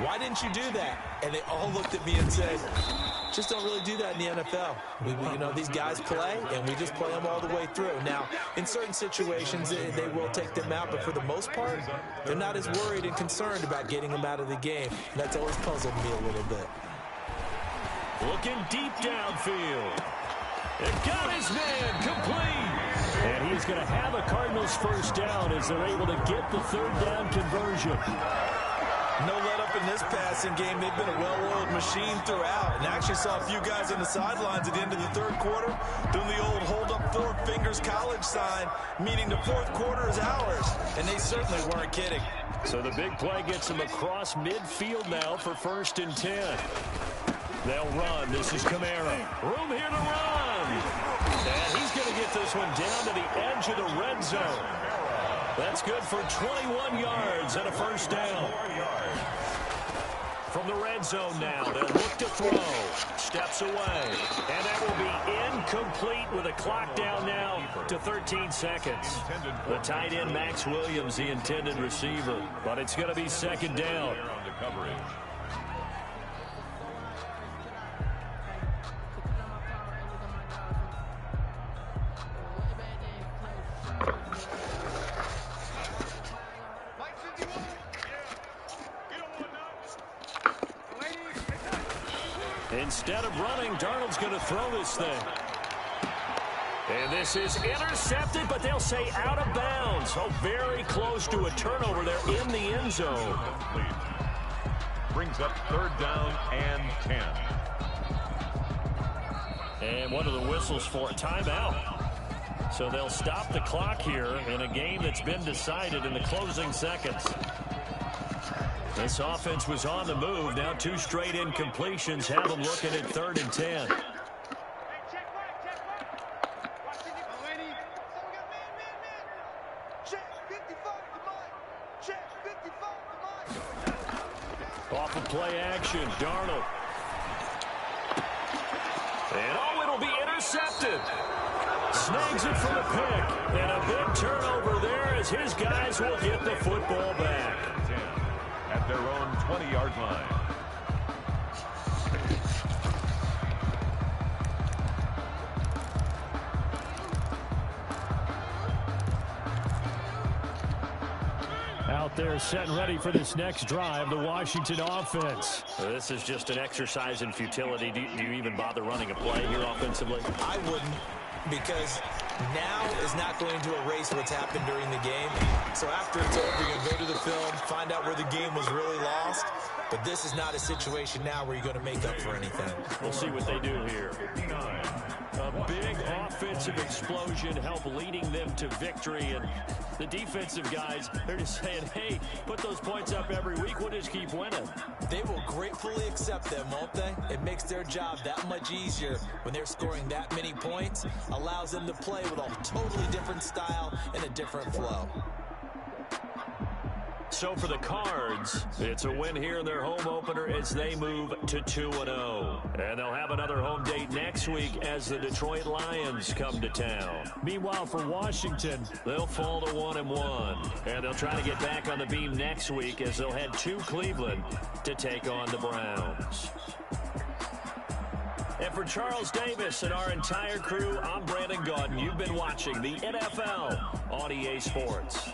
why didn't you do that? And they all looked at me and said, just don't really do that in the NFL. You know, these guys play, and we just play them all the way through. Now, in certain situations, they will take them out, but for the most part, they're not as worried and concerned about getting them out of the game. And that's always puzzled me a little bit. Looking deep downfield. It got his man complete. And he's going to have a Cardinals first down as they're able to get the third down conversion. No let up in this passing game. They've been a well-oiled machine throughout. And I actually saw a few guys on the sidelines at the end of the third quarter doing the old hold up 4 fingers college sign, meaning the fourth quarter is ours. And they certainly weren't kidding. So the big play gets him across midfield now for 1st and 10. They'll run. This is Kamara. Room here to run. And he's going to get this one down to the edge of the red zone. That's good for 21 yards and a first down. From the red zone now, they'll look to throw. Steps away. And that will be incomplete with a clock down now to 13 seconds. The tight end, Max Williams, the intended receiver. But it's going to be 2nd down. Instead of running, Darnold's going to throw this thing. And this is intercepted, but they'll say out of bounds. So very close to a turnover there in the end zone. Brings up 3rd down and 10. And one of the whistles for a timeout. So they'll stop the clock here in a game that's been decided in the closing seconds. This offense was on the move. Now 2 straight incompletions have them looking at 3rd and 10. Off of play action, Darnold. And oh, it'll be intercepted. Snags it for the pick. And a big turnover there as his guys will get the football back. At their own 20-yard line. Out there set and ready for this next drive, the Washington offense. This is just an exercise in futility. Do you even bother running a play here offensively? I wouldn't, because now is not going to erase what's happened during the game. So after it's over, you're going to go to the film, find out where the game was really lost. But this is not a situation now where you're going to make up for anything. We'll see what they do here. A big offensive explosion helped leading them to victory. And the defensive guys, they're just saying, hey, put those points up every week. We'll just keep winning. They will gratefully accept them, won't they? It makes their job that much easier when they're scoring that many points. Allows them to play with a totally different style and a different flow. So for the Cards, it's a win here in their home opener as they move to 2-0. And they'll have another home date next week as the Detroit Lions come to town. Meanwhile, for Washington, they'll fall to 1-1. And they'll try to get back on the beam next week as they'll head to Cleveland to take on the Browns. And for Charles Davis and our entire crew, I'm Brandon Gaudin. You've been watching the NFL on EA Sports.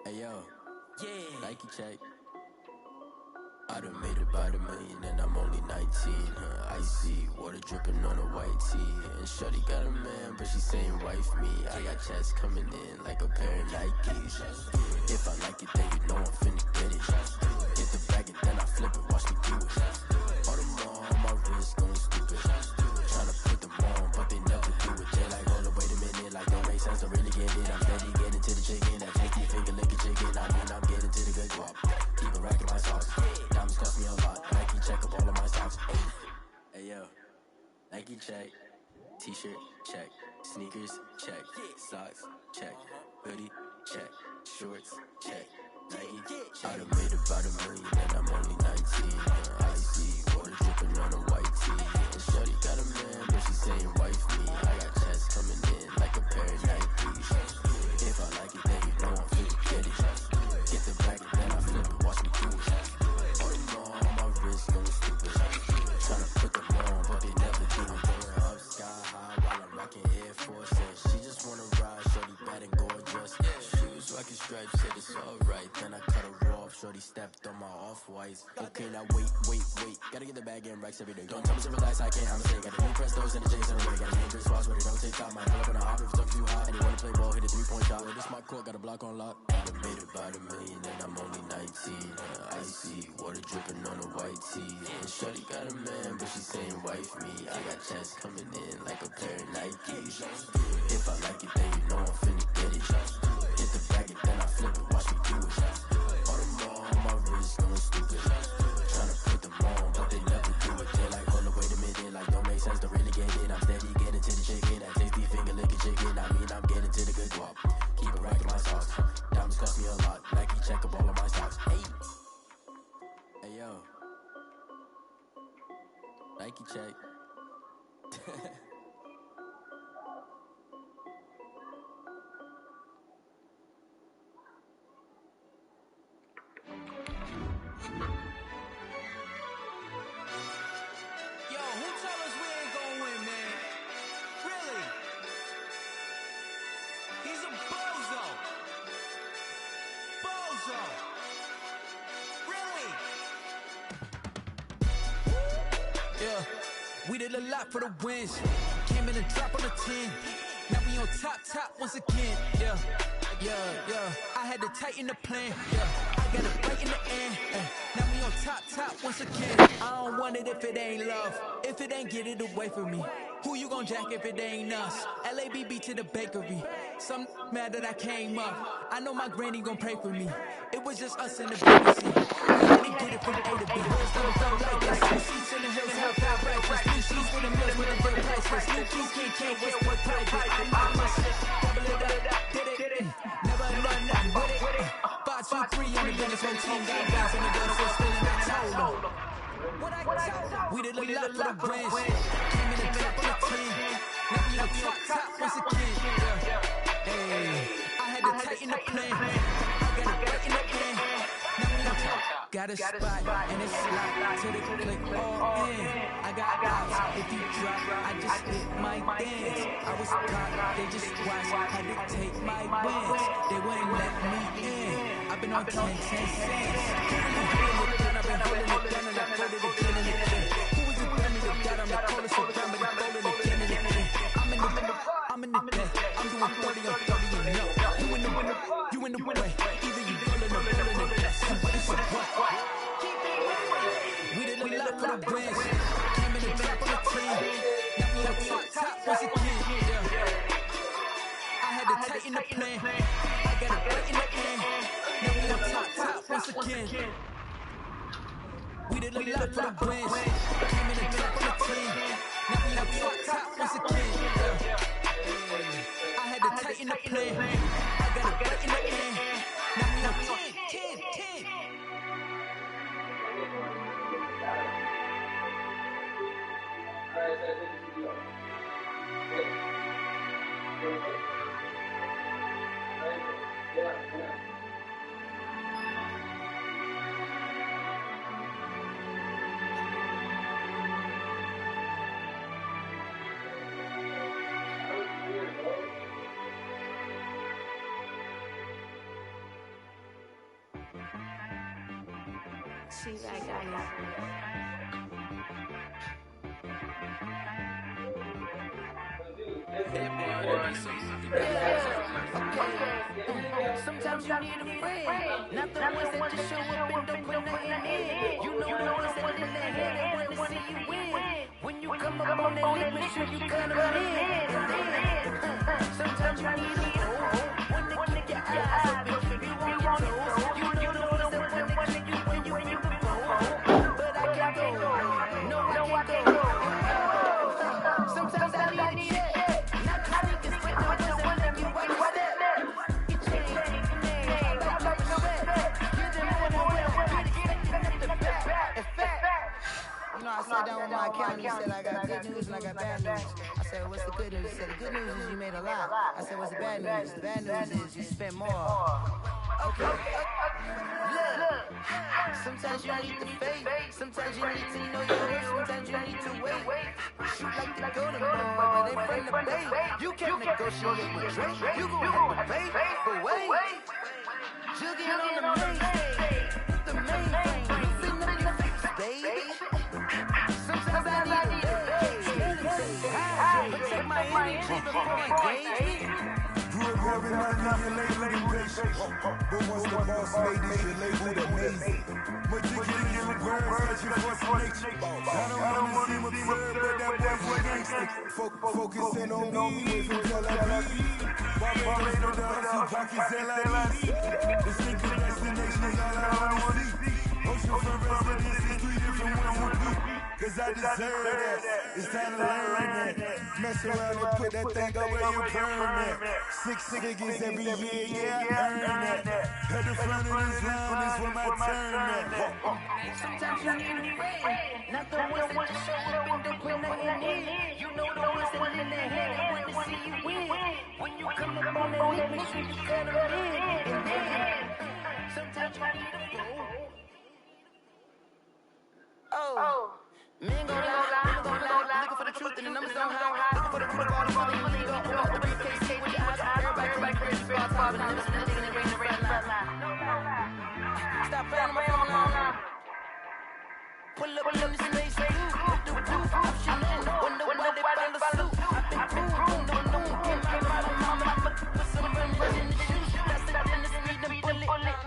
Hey yo, yeah, Nike check. I done made about $1 million and I'm only 19. Icy water dripping on a white tee. And shorty got a man, but she saying wife me. I got checks coming in like a pair of Nikes. If I like it, then you know I'm finna get it. Get the bag and then I flip it, watch me do it. All them on my wrist going stupid. Tryna put them on, but they never do it. They like, hold up, wait a minute, like don't make sense to really get it. I'm steady getting to the chicken, that tasty finger licking chicken. I mean, I'm getting to the good guap. Keep a rack in my socks. Diamonds cost me a lot. Nike check up all of my stocks. Hey yo, Nike check. T-shirt check. Sneakers check. Socks check. Hoodie check. Shorts check. Nike. I done made about $1 million and I'm only 19. Icy water dripping on a white tee. And shorty got a man, but she saying wife me. I got checks coming in like a pair of Nikes. If I like it, then you know I'm finna get it. Get the bag and then I flip it, watch me do it. All them on my wrist going stupid. Tryna put them on, but they never do it. Going up sky high while I'm rocking Air Force. She just wanna ride, shorty bad and gorgeous. Shoes rocking stripes, said it's alright. Then I cut her off, shorty stepped on my off-whites. Okay, now wait. Gotta get the bag in racks every day. Don't tell me to relax, I can't, I'm sick. Got a new Prestos and a Jason away. Got a new Chris Foss, but it don't take time. Might pull up on a hop if it's too hot. And he wanna play ball, hit a 3-point shot. Well, this my court, got a block on lock. I done made about $1 million and I'm only 19. Icy water dripping on a white tee. And shorty got a man, but she saying wife me. I got checks coming in like a pair of Nikes. If I like it, then you know I'm finna get it. Hit the bag and then I flip it, watch me do it. All them on my wrist going stupid. Tryna put them on, but they never do it. They're like, hold up, wait a minute, like don't make sense to really get it. I'm steady getting to the chicken, that tasty finger licking chicken. I mean, I'm getting to the good guap. Keep a rack in my socks. Diamonds cost me a lot. Nike check up all of my stocks. Hey yo, Nike check. Yo, who tell us we ain't gonna win, man? Really? He's a bozo. Bozo. Really? Yeah, we did a lot for the wins. Came in and drop on the 10. Now we on top once again. Yeah. I had to tighten the plan. Yeah, I got it right in the end. Now we on top once again. I don't want it if it ain't love. If it ain't, get it away from me. Who you gon' jack if it ain't us? LABB to the bakery. Some mad that I came up. I know my granny gon' pray for me. It was just us in the baby seat. We had to get it from A to B. Hills don't feel like this. Two seats in the hills, half that righteous. Two sheets for the meals with a good priceless. New keys can't what's worth private. I'm not my shit. Double it up, did it. Never done nothing with it. 5, 2, 3 on the business, whole team got guys in the door, so still in that total. What I told them, we did a lot for the wins. Came in and top on the 10. Now we on top once again. Hey, I had to tighten the plan. I got it right in the end. Now we on top. Got a spot and it's locked to the click all in. I got eyes. If you drop, I just hit my dance. I was caught, they just watched. Had to take my wins. They wouldn't let me in. I've been on 10 cents. I've been holding it down and I folded it again and again. Who was it telling me that got on the coldest so down, but he folded again and again. I'm in the bed. I'm doing 30 on 30 and no. You in the way. Either you rolling or rolling the best. But it's a what? We did a lot for the wins. Came in and drop on the 10. Now we on top once again. I had to tighten the plan. I got it right in the end. Now we on top once again. We did a lot for the wins. Came in and drop on the 10. Now we on top once again. I had to tighten the plan. I got it right in the end. Now we on 10. See that guy. Sometimes you need a friend, not the ones that just show up and don't put nothing in. You know the ones that lend a hand and want to see you win. When you come up on that lip, make sure you cut them in. Sometimes you need a hoe, one to keep your eyes open, keep you on your toes. You know the ones that want to keep you when you in the boat. But I can't go, no I can't go. Sometimes I need that, not the sneakers, but the ones that want to you while you step. I sat down with my accountant, he said I got good news and I got bad news. I said, what's the good news? He said, the good news is you made a lot. I said, what's the bad news? The bad news is you spent more. Okay. Look, sometimes you need the faith, sometimes you need to know your worth, sometimes you need to wait. Shoot like the golden boy, but they from the bay. You can't negotiate with Drake, you gon' have to pay. But wait, jugging on the main stage, the main thing, you sitting on your face, baby. Sometimes I need a protect my energy before engagement. Grew up every night, now you label impatient. But once the boss made this, you labeled amazing. Meticulous you birds, searching for some nature. I don't want to seem absurd, but that boy's what gangsta. Focusing on me, wait from Tel Aviv. Barbados, Tupac is LID. Distinctive destination is all I wanna see. Oceanfront residences, 3 different ones a week. Cause I deserve that, it's time to learn that. Mess around and put that thing up where you burn that. 6 figures every year, yeah, I earn that. At the front of this round is where my turn at. Sometimes you need a friend, not the ones that just show up and don't put nothing in. You know the ones that lend a hand and want to see you win. When you come up on that lip, make sure you cut them in. And then, sometimes you need a fool. Oh. Men gon' lie, looking for the truth and the numbers don't hide. Looking for the root of all the money, you gon' open up the briefcase, say with your eyes. Everybody crazy, spot top, and never seen a thing in the ring, the red line. Stop playing on my phone now. Pull up in the space, put the roof up, shit, wonder why they follow suit. I've been cool, no, came out of my mama, I'ma put some rim in the shoes. That's the in the street, the bullet.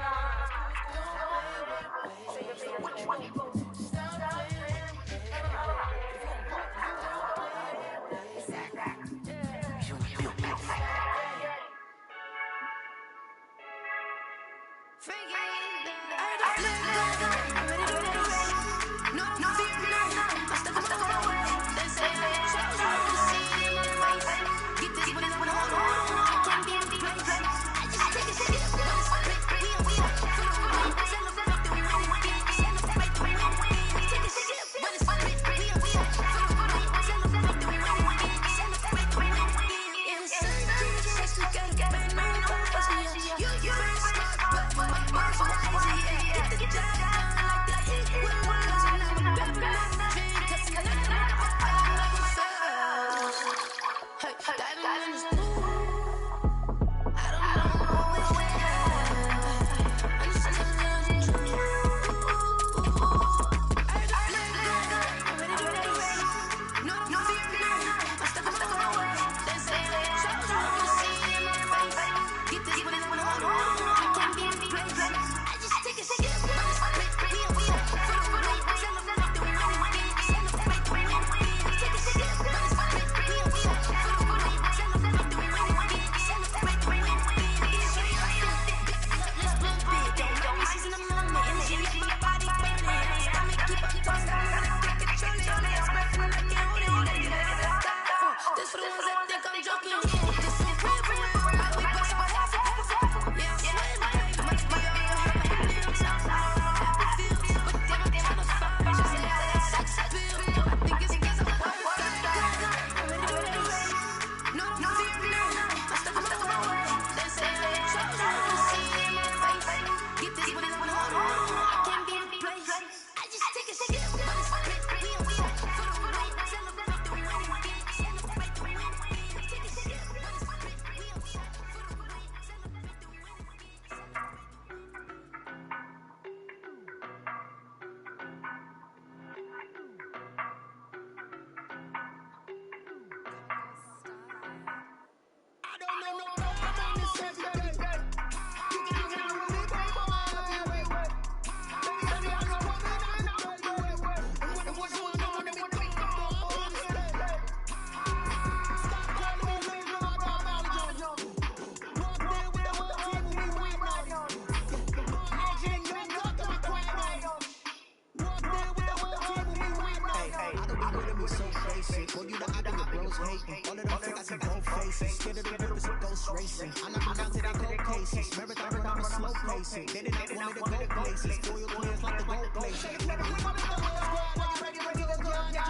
hating. All of them fake, I see both faces. Scared of the rivers of ghost racing. I knock them down to their cold cases. Marathon run, I'm a slow pacing. They did not want me to go places. Foil players like the gold places. You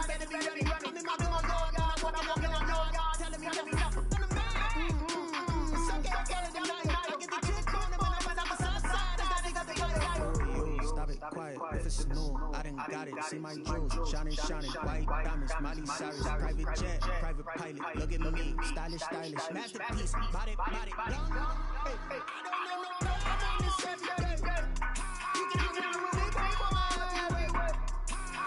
better be ready, I'm in my door, I'm walking on your yard. Telling me I'm the man. Quiet, if it's new, I done got it. See my jewels, shining, white diamonds, Miley Cyrus, private jet, private pilot. Look at me, stylish, masterpiece, body, young. Hey, I don't know, I'm on this every day. You can do it with me, baby.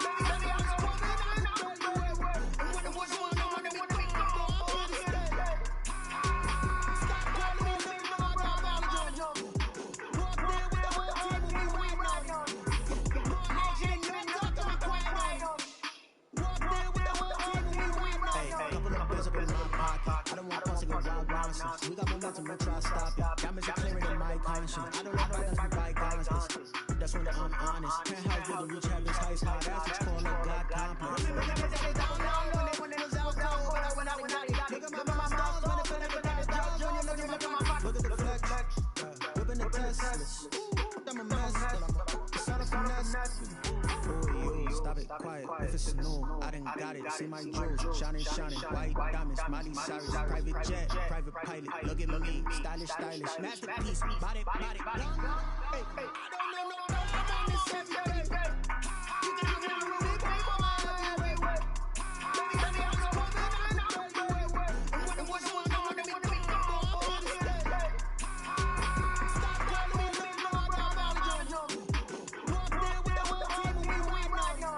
Baby, I'm so woman, and when it was one, I wanna be quick, I'm on this day. Stop calling me, baby, I'm John. Walk there with the whole team, we win right now. I don't want to go wild nonsense. We got momentum, we'll try to stop it. Diamonds are clearing in my conscience. I don't like violence, we buy guns. That's when I'm honest. Can't help with the reach heaven's heights. Hard ass, it's called a God complex. When it was out cold, when I look at my stars, when it feel like a Junior, look at the flex. Whipping the Teslas. I'm a mess. It's not a finesse. Stop it, quiet, if it's new, I done got it. See my jewels, shining, white diamonds, Miley Cyrus, private jet, private pilot. Look at me, stylish, masterpiece, body, young. Hey, I don't know, I'm on this every day. You can do it with me, baby. Baby, I'm so woman, and when it was one, I wanna be quick, I'm on this day. Stop calling me, baby, I'm John. Walk there with the whole team, we win right now.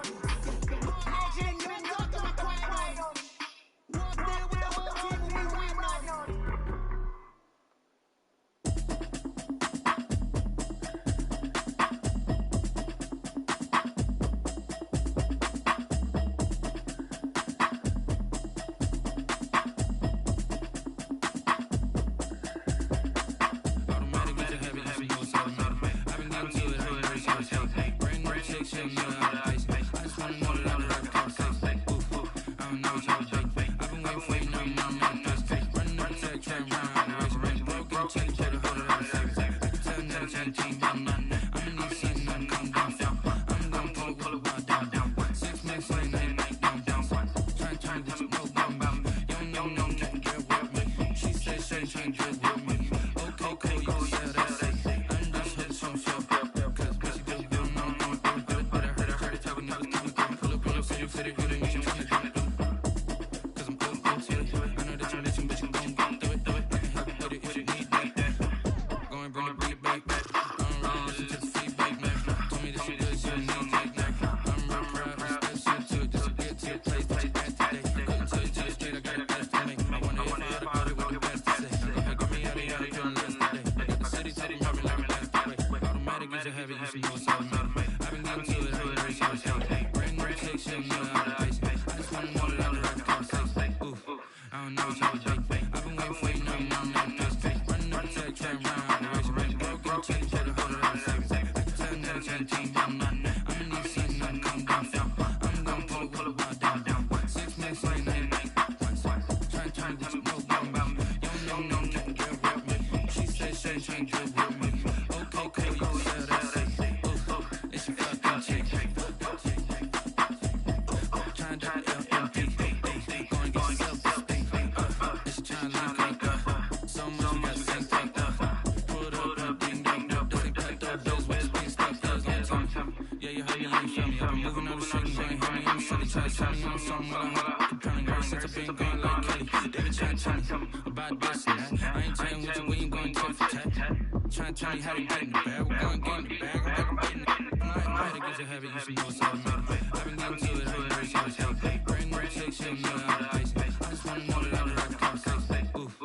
Trying to tell me how to get in the bag. We're going to get in the bag. I'm getting it. I'm not to get your heavy. You should know it's automatic. I've been getting to it. I'm very serious. Bring more chicks in the ice. I just want to know that I'm the right conversation. Oof.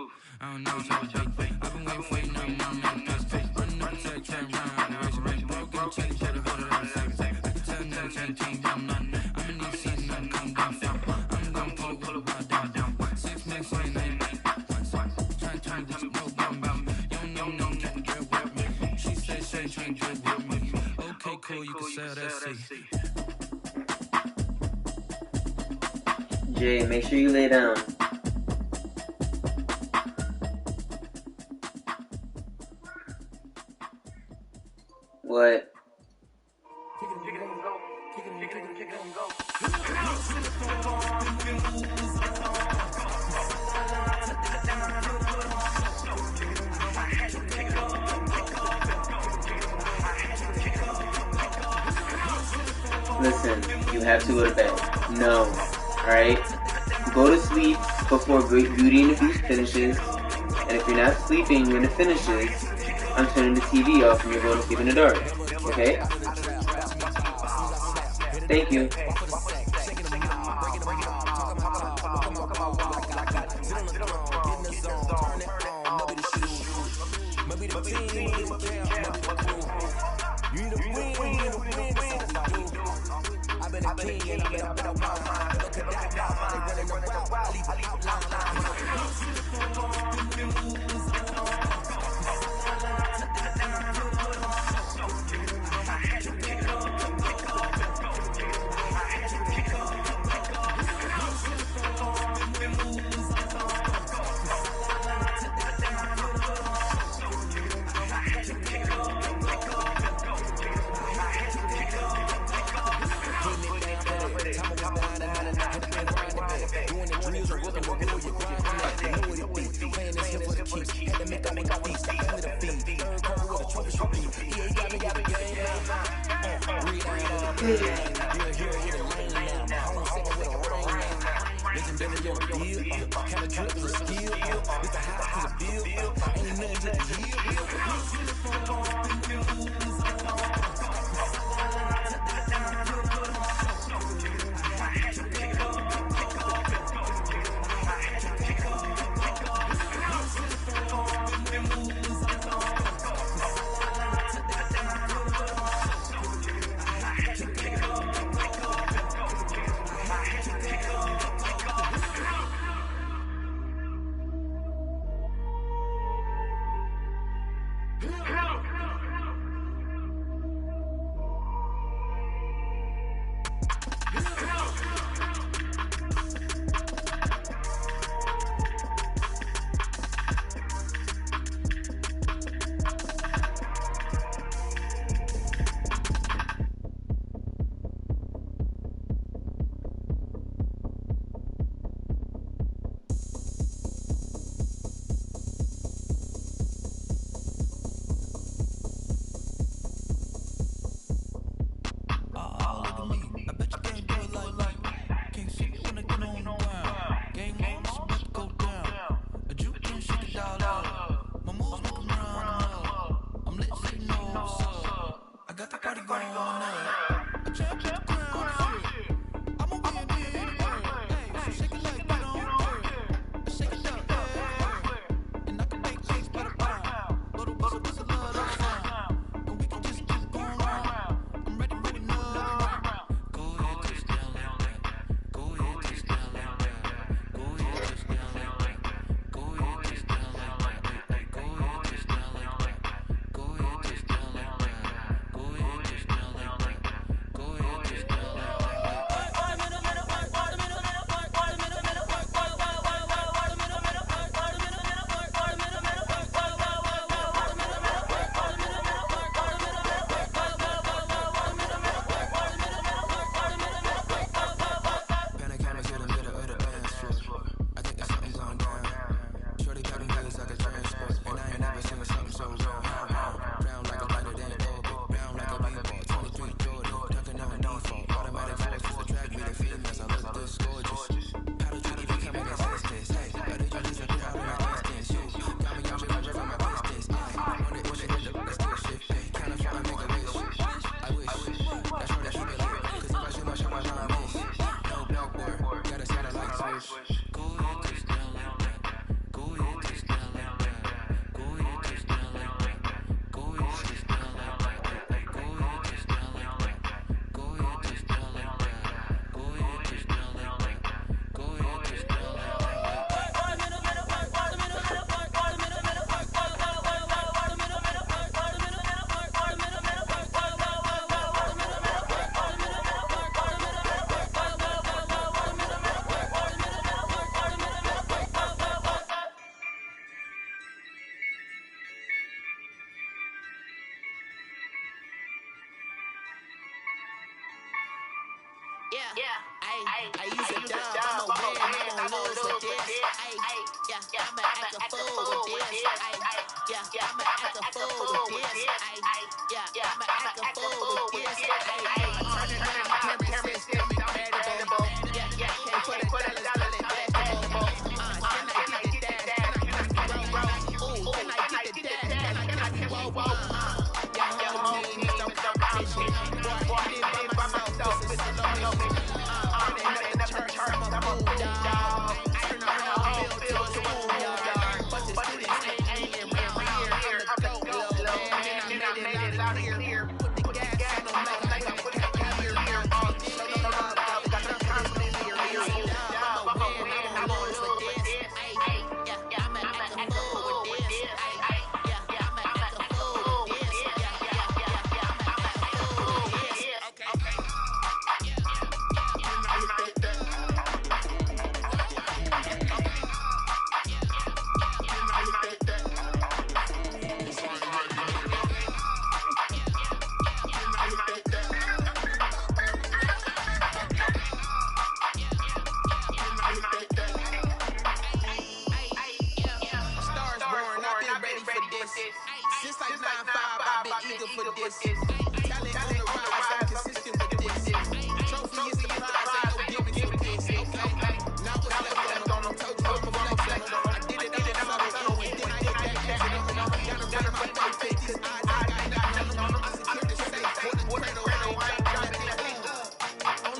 I don't know what y'all think. I've been waiting for you now. I'm not past. Running up the tech, trying to run around. Race broken, check it, better hold it on seconds. I can tell now, trying to team down. I'm in these seasons, I'm coming down. I'm going to pull it down. 6 minutes, 8, 9, 8. Trying to get you know about me. You don't know, can't get with me. She said she ain't trying to get with me. Okay, cool, you can sell that seat. Jay, make sure you lay down. What? Listen, you have to go to bed. No. Alright? Go to sleep before Beauty and the Beast finishes. And if you're not sleeping when it finishes, I'm turning the TV off and you're going to sleep in the dark. Okay? Thank you. I use a dub, I'ma win, I won't lose with this. I'ma act a fool with this. I'ma act a fool with this. I'ma act a fool with this. Turning around the camera system, incredible. Can't put $1 still investable. Can I get the dash? Can I get the roll? Ooh, can I get the dash? Can I get the whoa? Your whole team is no competition. Boy, I did it by myself, it's a solo mission. Running up the church, I'm a bulldog. Turn the whole field to a schoolyard. But the students ain't around here. I'm the GOAT, man, and I made it out of here. Put the gas on them like I put the gas here. Show them love, got the confidence here. I'ma win, I'ma lose with this. I'ma act a fool with this. I'ma act a fool with this. Since like 9-5, I've been eager for this. Talent on the rise, I'm consistent with this. Trophy is the prize, ain't no giving for this. Okay, now what's left on them? Told you I'm a flex on them. I did it all solo, and then I hit back to them. Gotta run my way, take these eyes, I got nothing on them. I secured the safe, for the cradle, I ain't dropping it.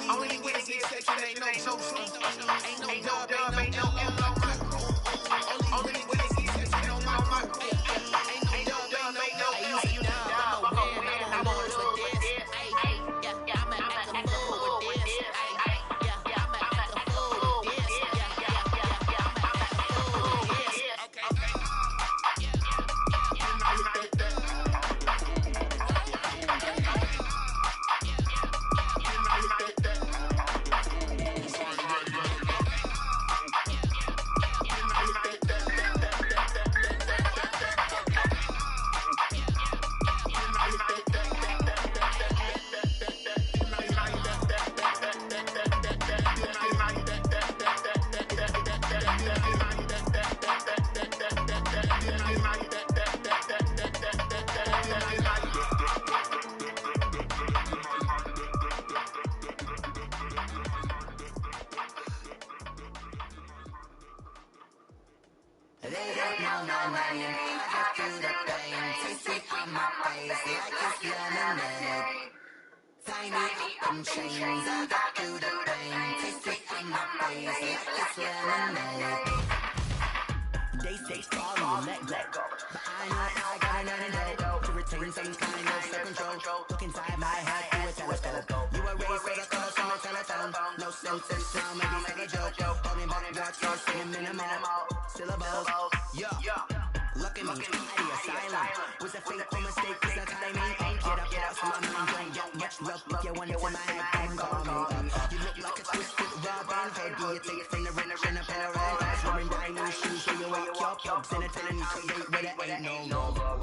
Only wins this section, ain't no choke. Ain't no dub, ain't no LO. Only wins this section, on my mind. They say sorry and let go, but I know I got another dope to retain some kind of self-control. Look inside my head through a telescope. You were raised with a call from a telephone. No sense in sound, maybe like a joke. Holding back words, so singing minimal syllables. Yeah, look at me, mighty asylum. Was a fateful mistake, it's a timing. Get up, so my mind don't get much love. If you want it to my head, come call me. You look like a twisted Robin Hood. Do you take from the rent a pair of swimming diamond shoes? So you wake your pugs in a time you create where there ain't no love.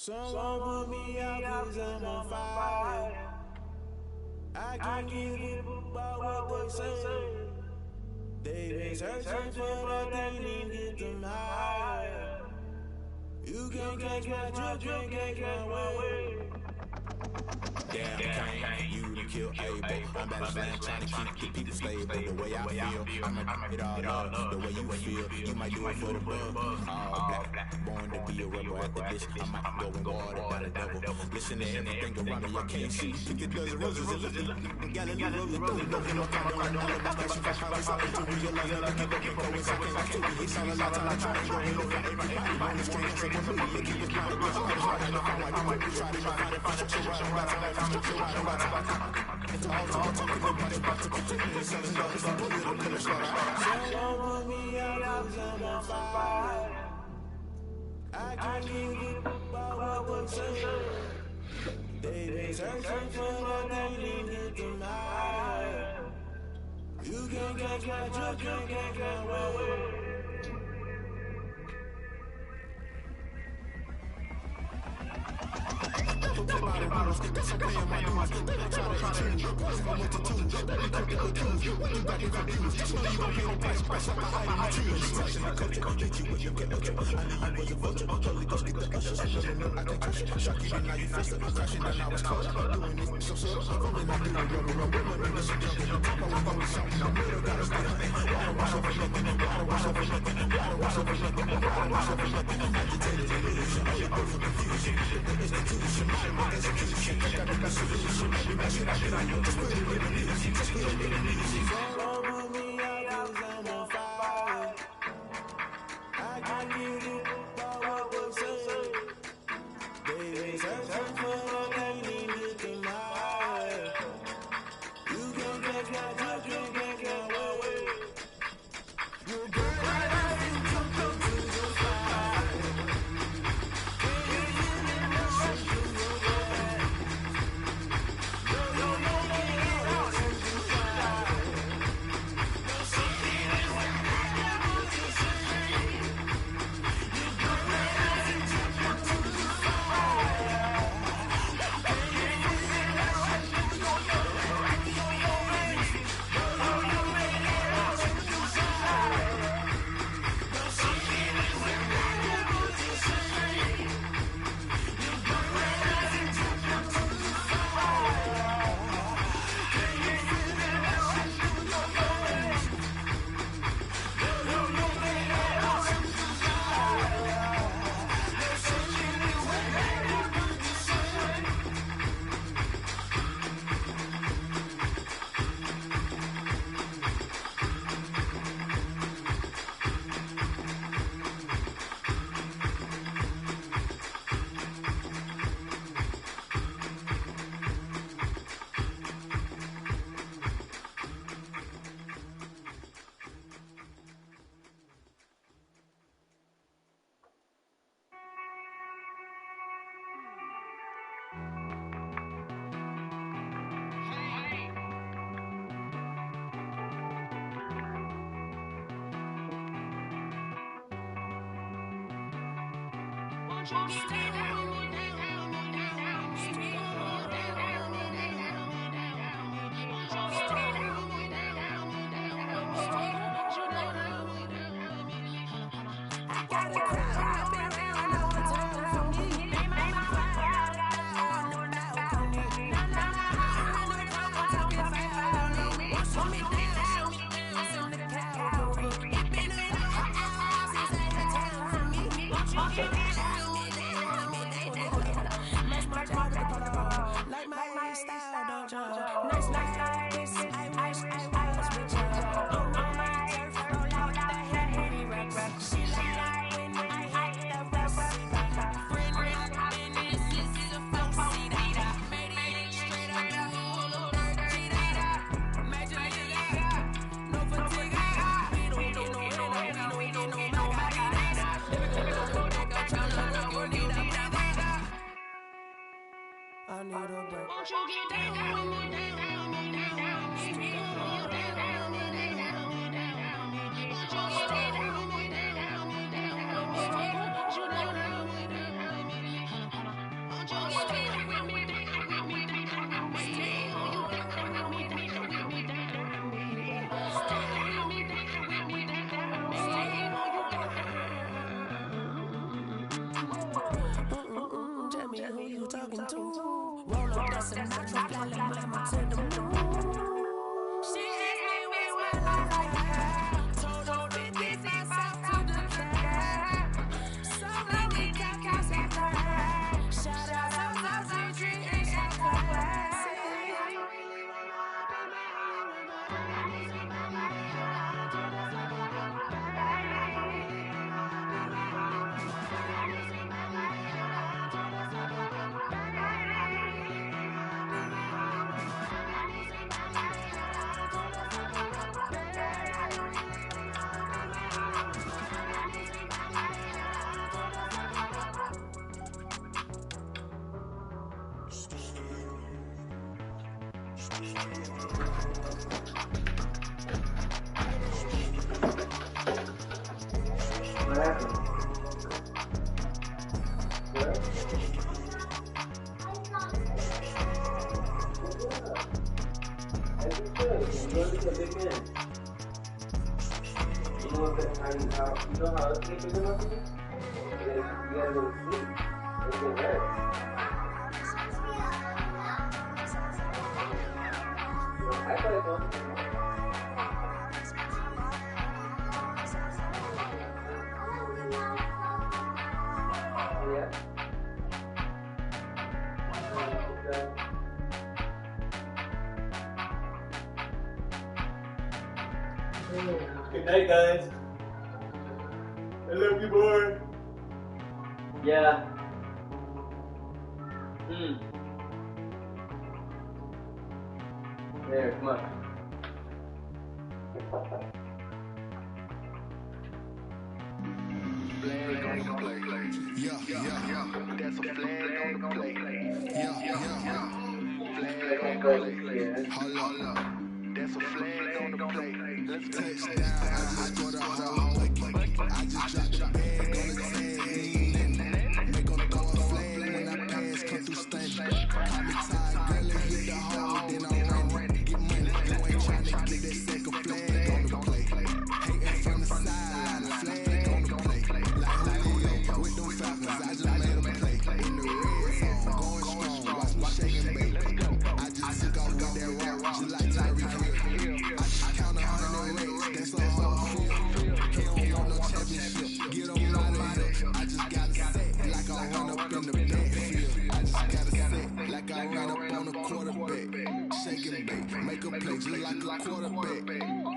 Someone put me out 'cause I'm on fire. I can't give about what they say. They've been searching for that thing to get them higher. You can't catch my drift, you can't catch my way. Damn, Kane, you done killed Abel. I'm back to land trying to keep the people stable. The way I feel, I'ma it all up. The way you feel, you might do it for the bug. All black, born to be a rebel. After this, I might go in water by the devil. Listen to everything around me, I can't see. Pick a dozen roses and look at Galilee rolling through the looking up kind of like all of my passion for how it's all to realize never give up and go and something like to me. It's all a lot to like trying to go and look at everybody on the street and say, well, look, you keep it kind of good. I was right enough, I'm like, I might be trying to find it, find it, so right about time. It's all talking nobody about to continue. Selling dollars and little killer slaughter. Someone put me out 'cause I'm on fire. I can't give about what they say. They've been searching for that thing to get them higher. You can't catch my drift, you can't catch my way. Play by the rules, guess I'm paying my dues. They don't try to intrude, poison my multitude. Let me cook the accused, what you got is abused. Just know you gon' pay the price, price like a hide in the trees. Touching the culture, hit you with your character. I knew you was a vulture, Holy Ghost get the usher. So never know I can't trust you. Shock you, and now you fist it. I'm crashing, and now it's caught. Doing this so subtle, I'm really not doing rubber. With my niggas, some jungle. Papa was going something, I'm middle, gotta stay hunting. Water wash over nothing, water wash over nothing, water wash over nothing, water wash over nothing. Agitated illusion, all your birth of confusion. The institution, my execution. I got the best solution. Maybe my shit, I get on you. Just put it in the music. Just put it in the music. Someone put me out 'cause I'm on fire. I can't give it about what they say. They've been searching for that thing to get them higher. You can't catch my drift, you can't catch my way. You burn right out and jump up to the fire. Can you feel the rushing through your head? fly like mama to the moon. She asked me what's my life like. Told her 50 cents out to the cab. So many cows out there. Shout out to Gigi and shout out to What happened? What? As you should. You're going to be a big man. You know how sleep is enough for you? You gotta go to sleep. Let's get rest. I thought it was. Yeah. Good night, guys. I love you, boy. Yeah. There, come on. Yeah. That's a flag on the plate. Yeah. Flag on the plate. Hold up. That's a flag on the plate. Let's touchdown. I just scored a whole bucket. I just dropped the bag on the tag. Make them throw a flag when I pass, come through stunning. Call me tired, girl, and hit the hole, then I'm running. Get money, you ain't trying to get that second flag on the plate. Hating from the sideline, flag on the plate. Like Julio with them Falcons, I just made them play. In the red zone, going strong, watch me shake and bake. I just took off with that rock, just like Tyreek Hill. I just count 100 racks, that's a whole field. He don't want no championship, get him out of here. I just gotta say, like I run up in the backfield. I just gotta say, like I run up on a quarterback. Shake and bake, make a play just like a quarterback.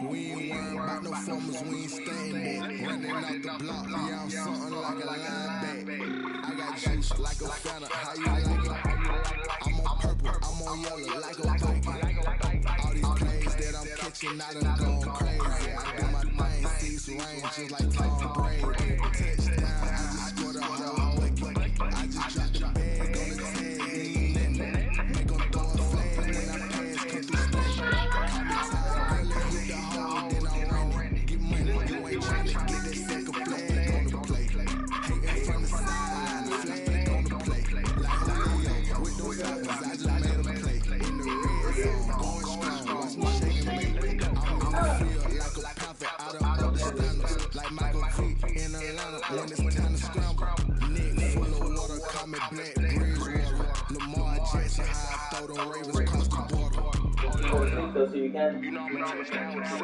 We ain't worrying about no formers, we ain't staying there. Running out the block, yeah, I'm something like a lineback. I got juice like a Fanta, how you like it? I'm on purple, I'm on yellow like a bike. All these plays that I'm catching, I done gone crazy. I do my thing, six range just like Tom Brady. Touchdown, I just scored a whole bucket. I just dropped the bag on the tag, make them throw a flag when I pass, come through stunning. Call me tired, girl, and hit the hole, then I'm running. Get money, you ain't trying to get that second flag on the plate. Hating from the sideline, flag on the plate. Like Julio with them Falcons, I just made them play. In the red zone, going strong, watch me shake and bake. I'm in the field like a panther, out of the standards. Like Michael Vick in Atlanta, when it's time to scramble. Neck full of water, call me Black Bridgewater. Lamar Jackson, how I throw them Ravens across the border. You know I'm a touchdown with the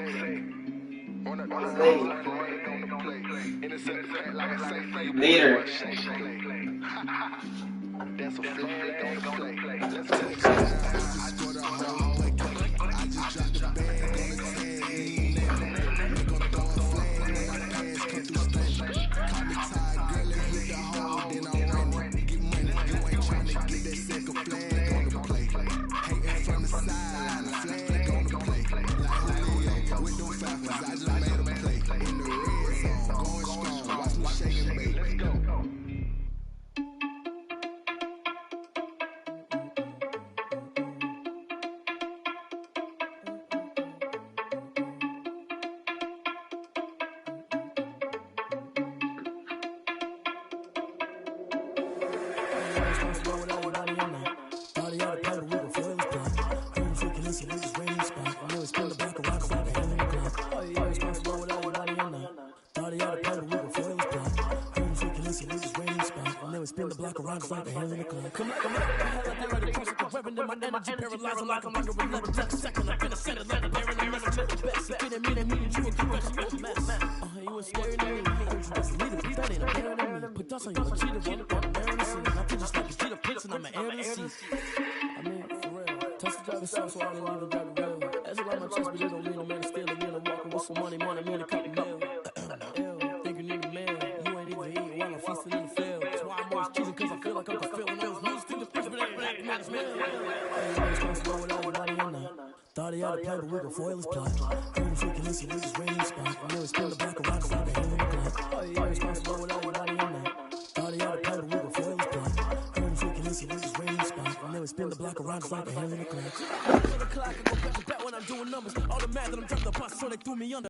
Leader. That's a flag on the plate. Let's touchdown. I just scored a whole bucket. I just dropped the bag on the tag. Make them throw a flag when I pass, come through stunning. Call me tired, girl, and hit the hole, then I'm running. Get money, you ain't trying to get that second flag on the plate. Hating from the sideline, flag on the plate. Like Julio with them Falcons, I just made them play. In the red zone, going strong, watch me shake and bake. Let's go. spin the block around just like a hand in the club. Come like a hell out there like a person, reverend in my energy, paralyzing like a finger with 11 10 seconds. I've been a center like a bear in the middle, the best. Getting me that meaning you a confession, you a mess. You was scary to me. You just need it, that ain't a bear to me. Put dust on you, a cheater, one bear in the scene. I feel just like a cheater pitch and I'm an air to the seat. I mean, for real. Touch the driver's side so I don't even drive the wheel. As a lot my chest, but they don't need no man to steal again. I'm walking with some money, mean a couple mil. Think you need a man. You ain't even eating while I'm feasting in the field. That's why I'm always choosing, cause I feel like I'm fulfilling those moves to the fish, but ain't black man as well. Ain't responsible with everybody in there. Thought he had a play, but we gon' foil his plot. Freedom freaking listen, we just rain in the spot. I know it's spin the block of rocks like a hand in the clock. Oh, yeah, responsible with everybody in there. Thought he had a play, but we gon' foil his plot. Freedom freaking listen, we just rain in the spot. I know it's spin the block of rocks like a hand in the clock. I go back to back when I'm doing numbers. All the mad that I'm dropping the bus, so they threw me under.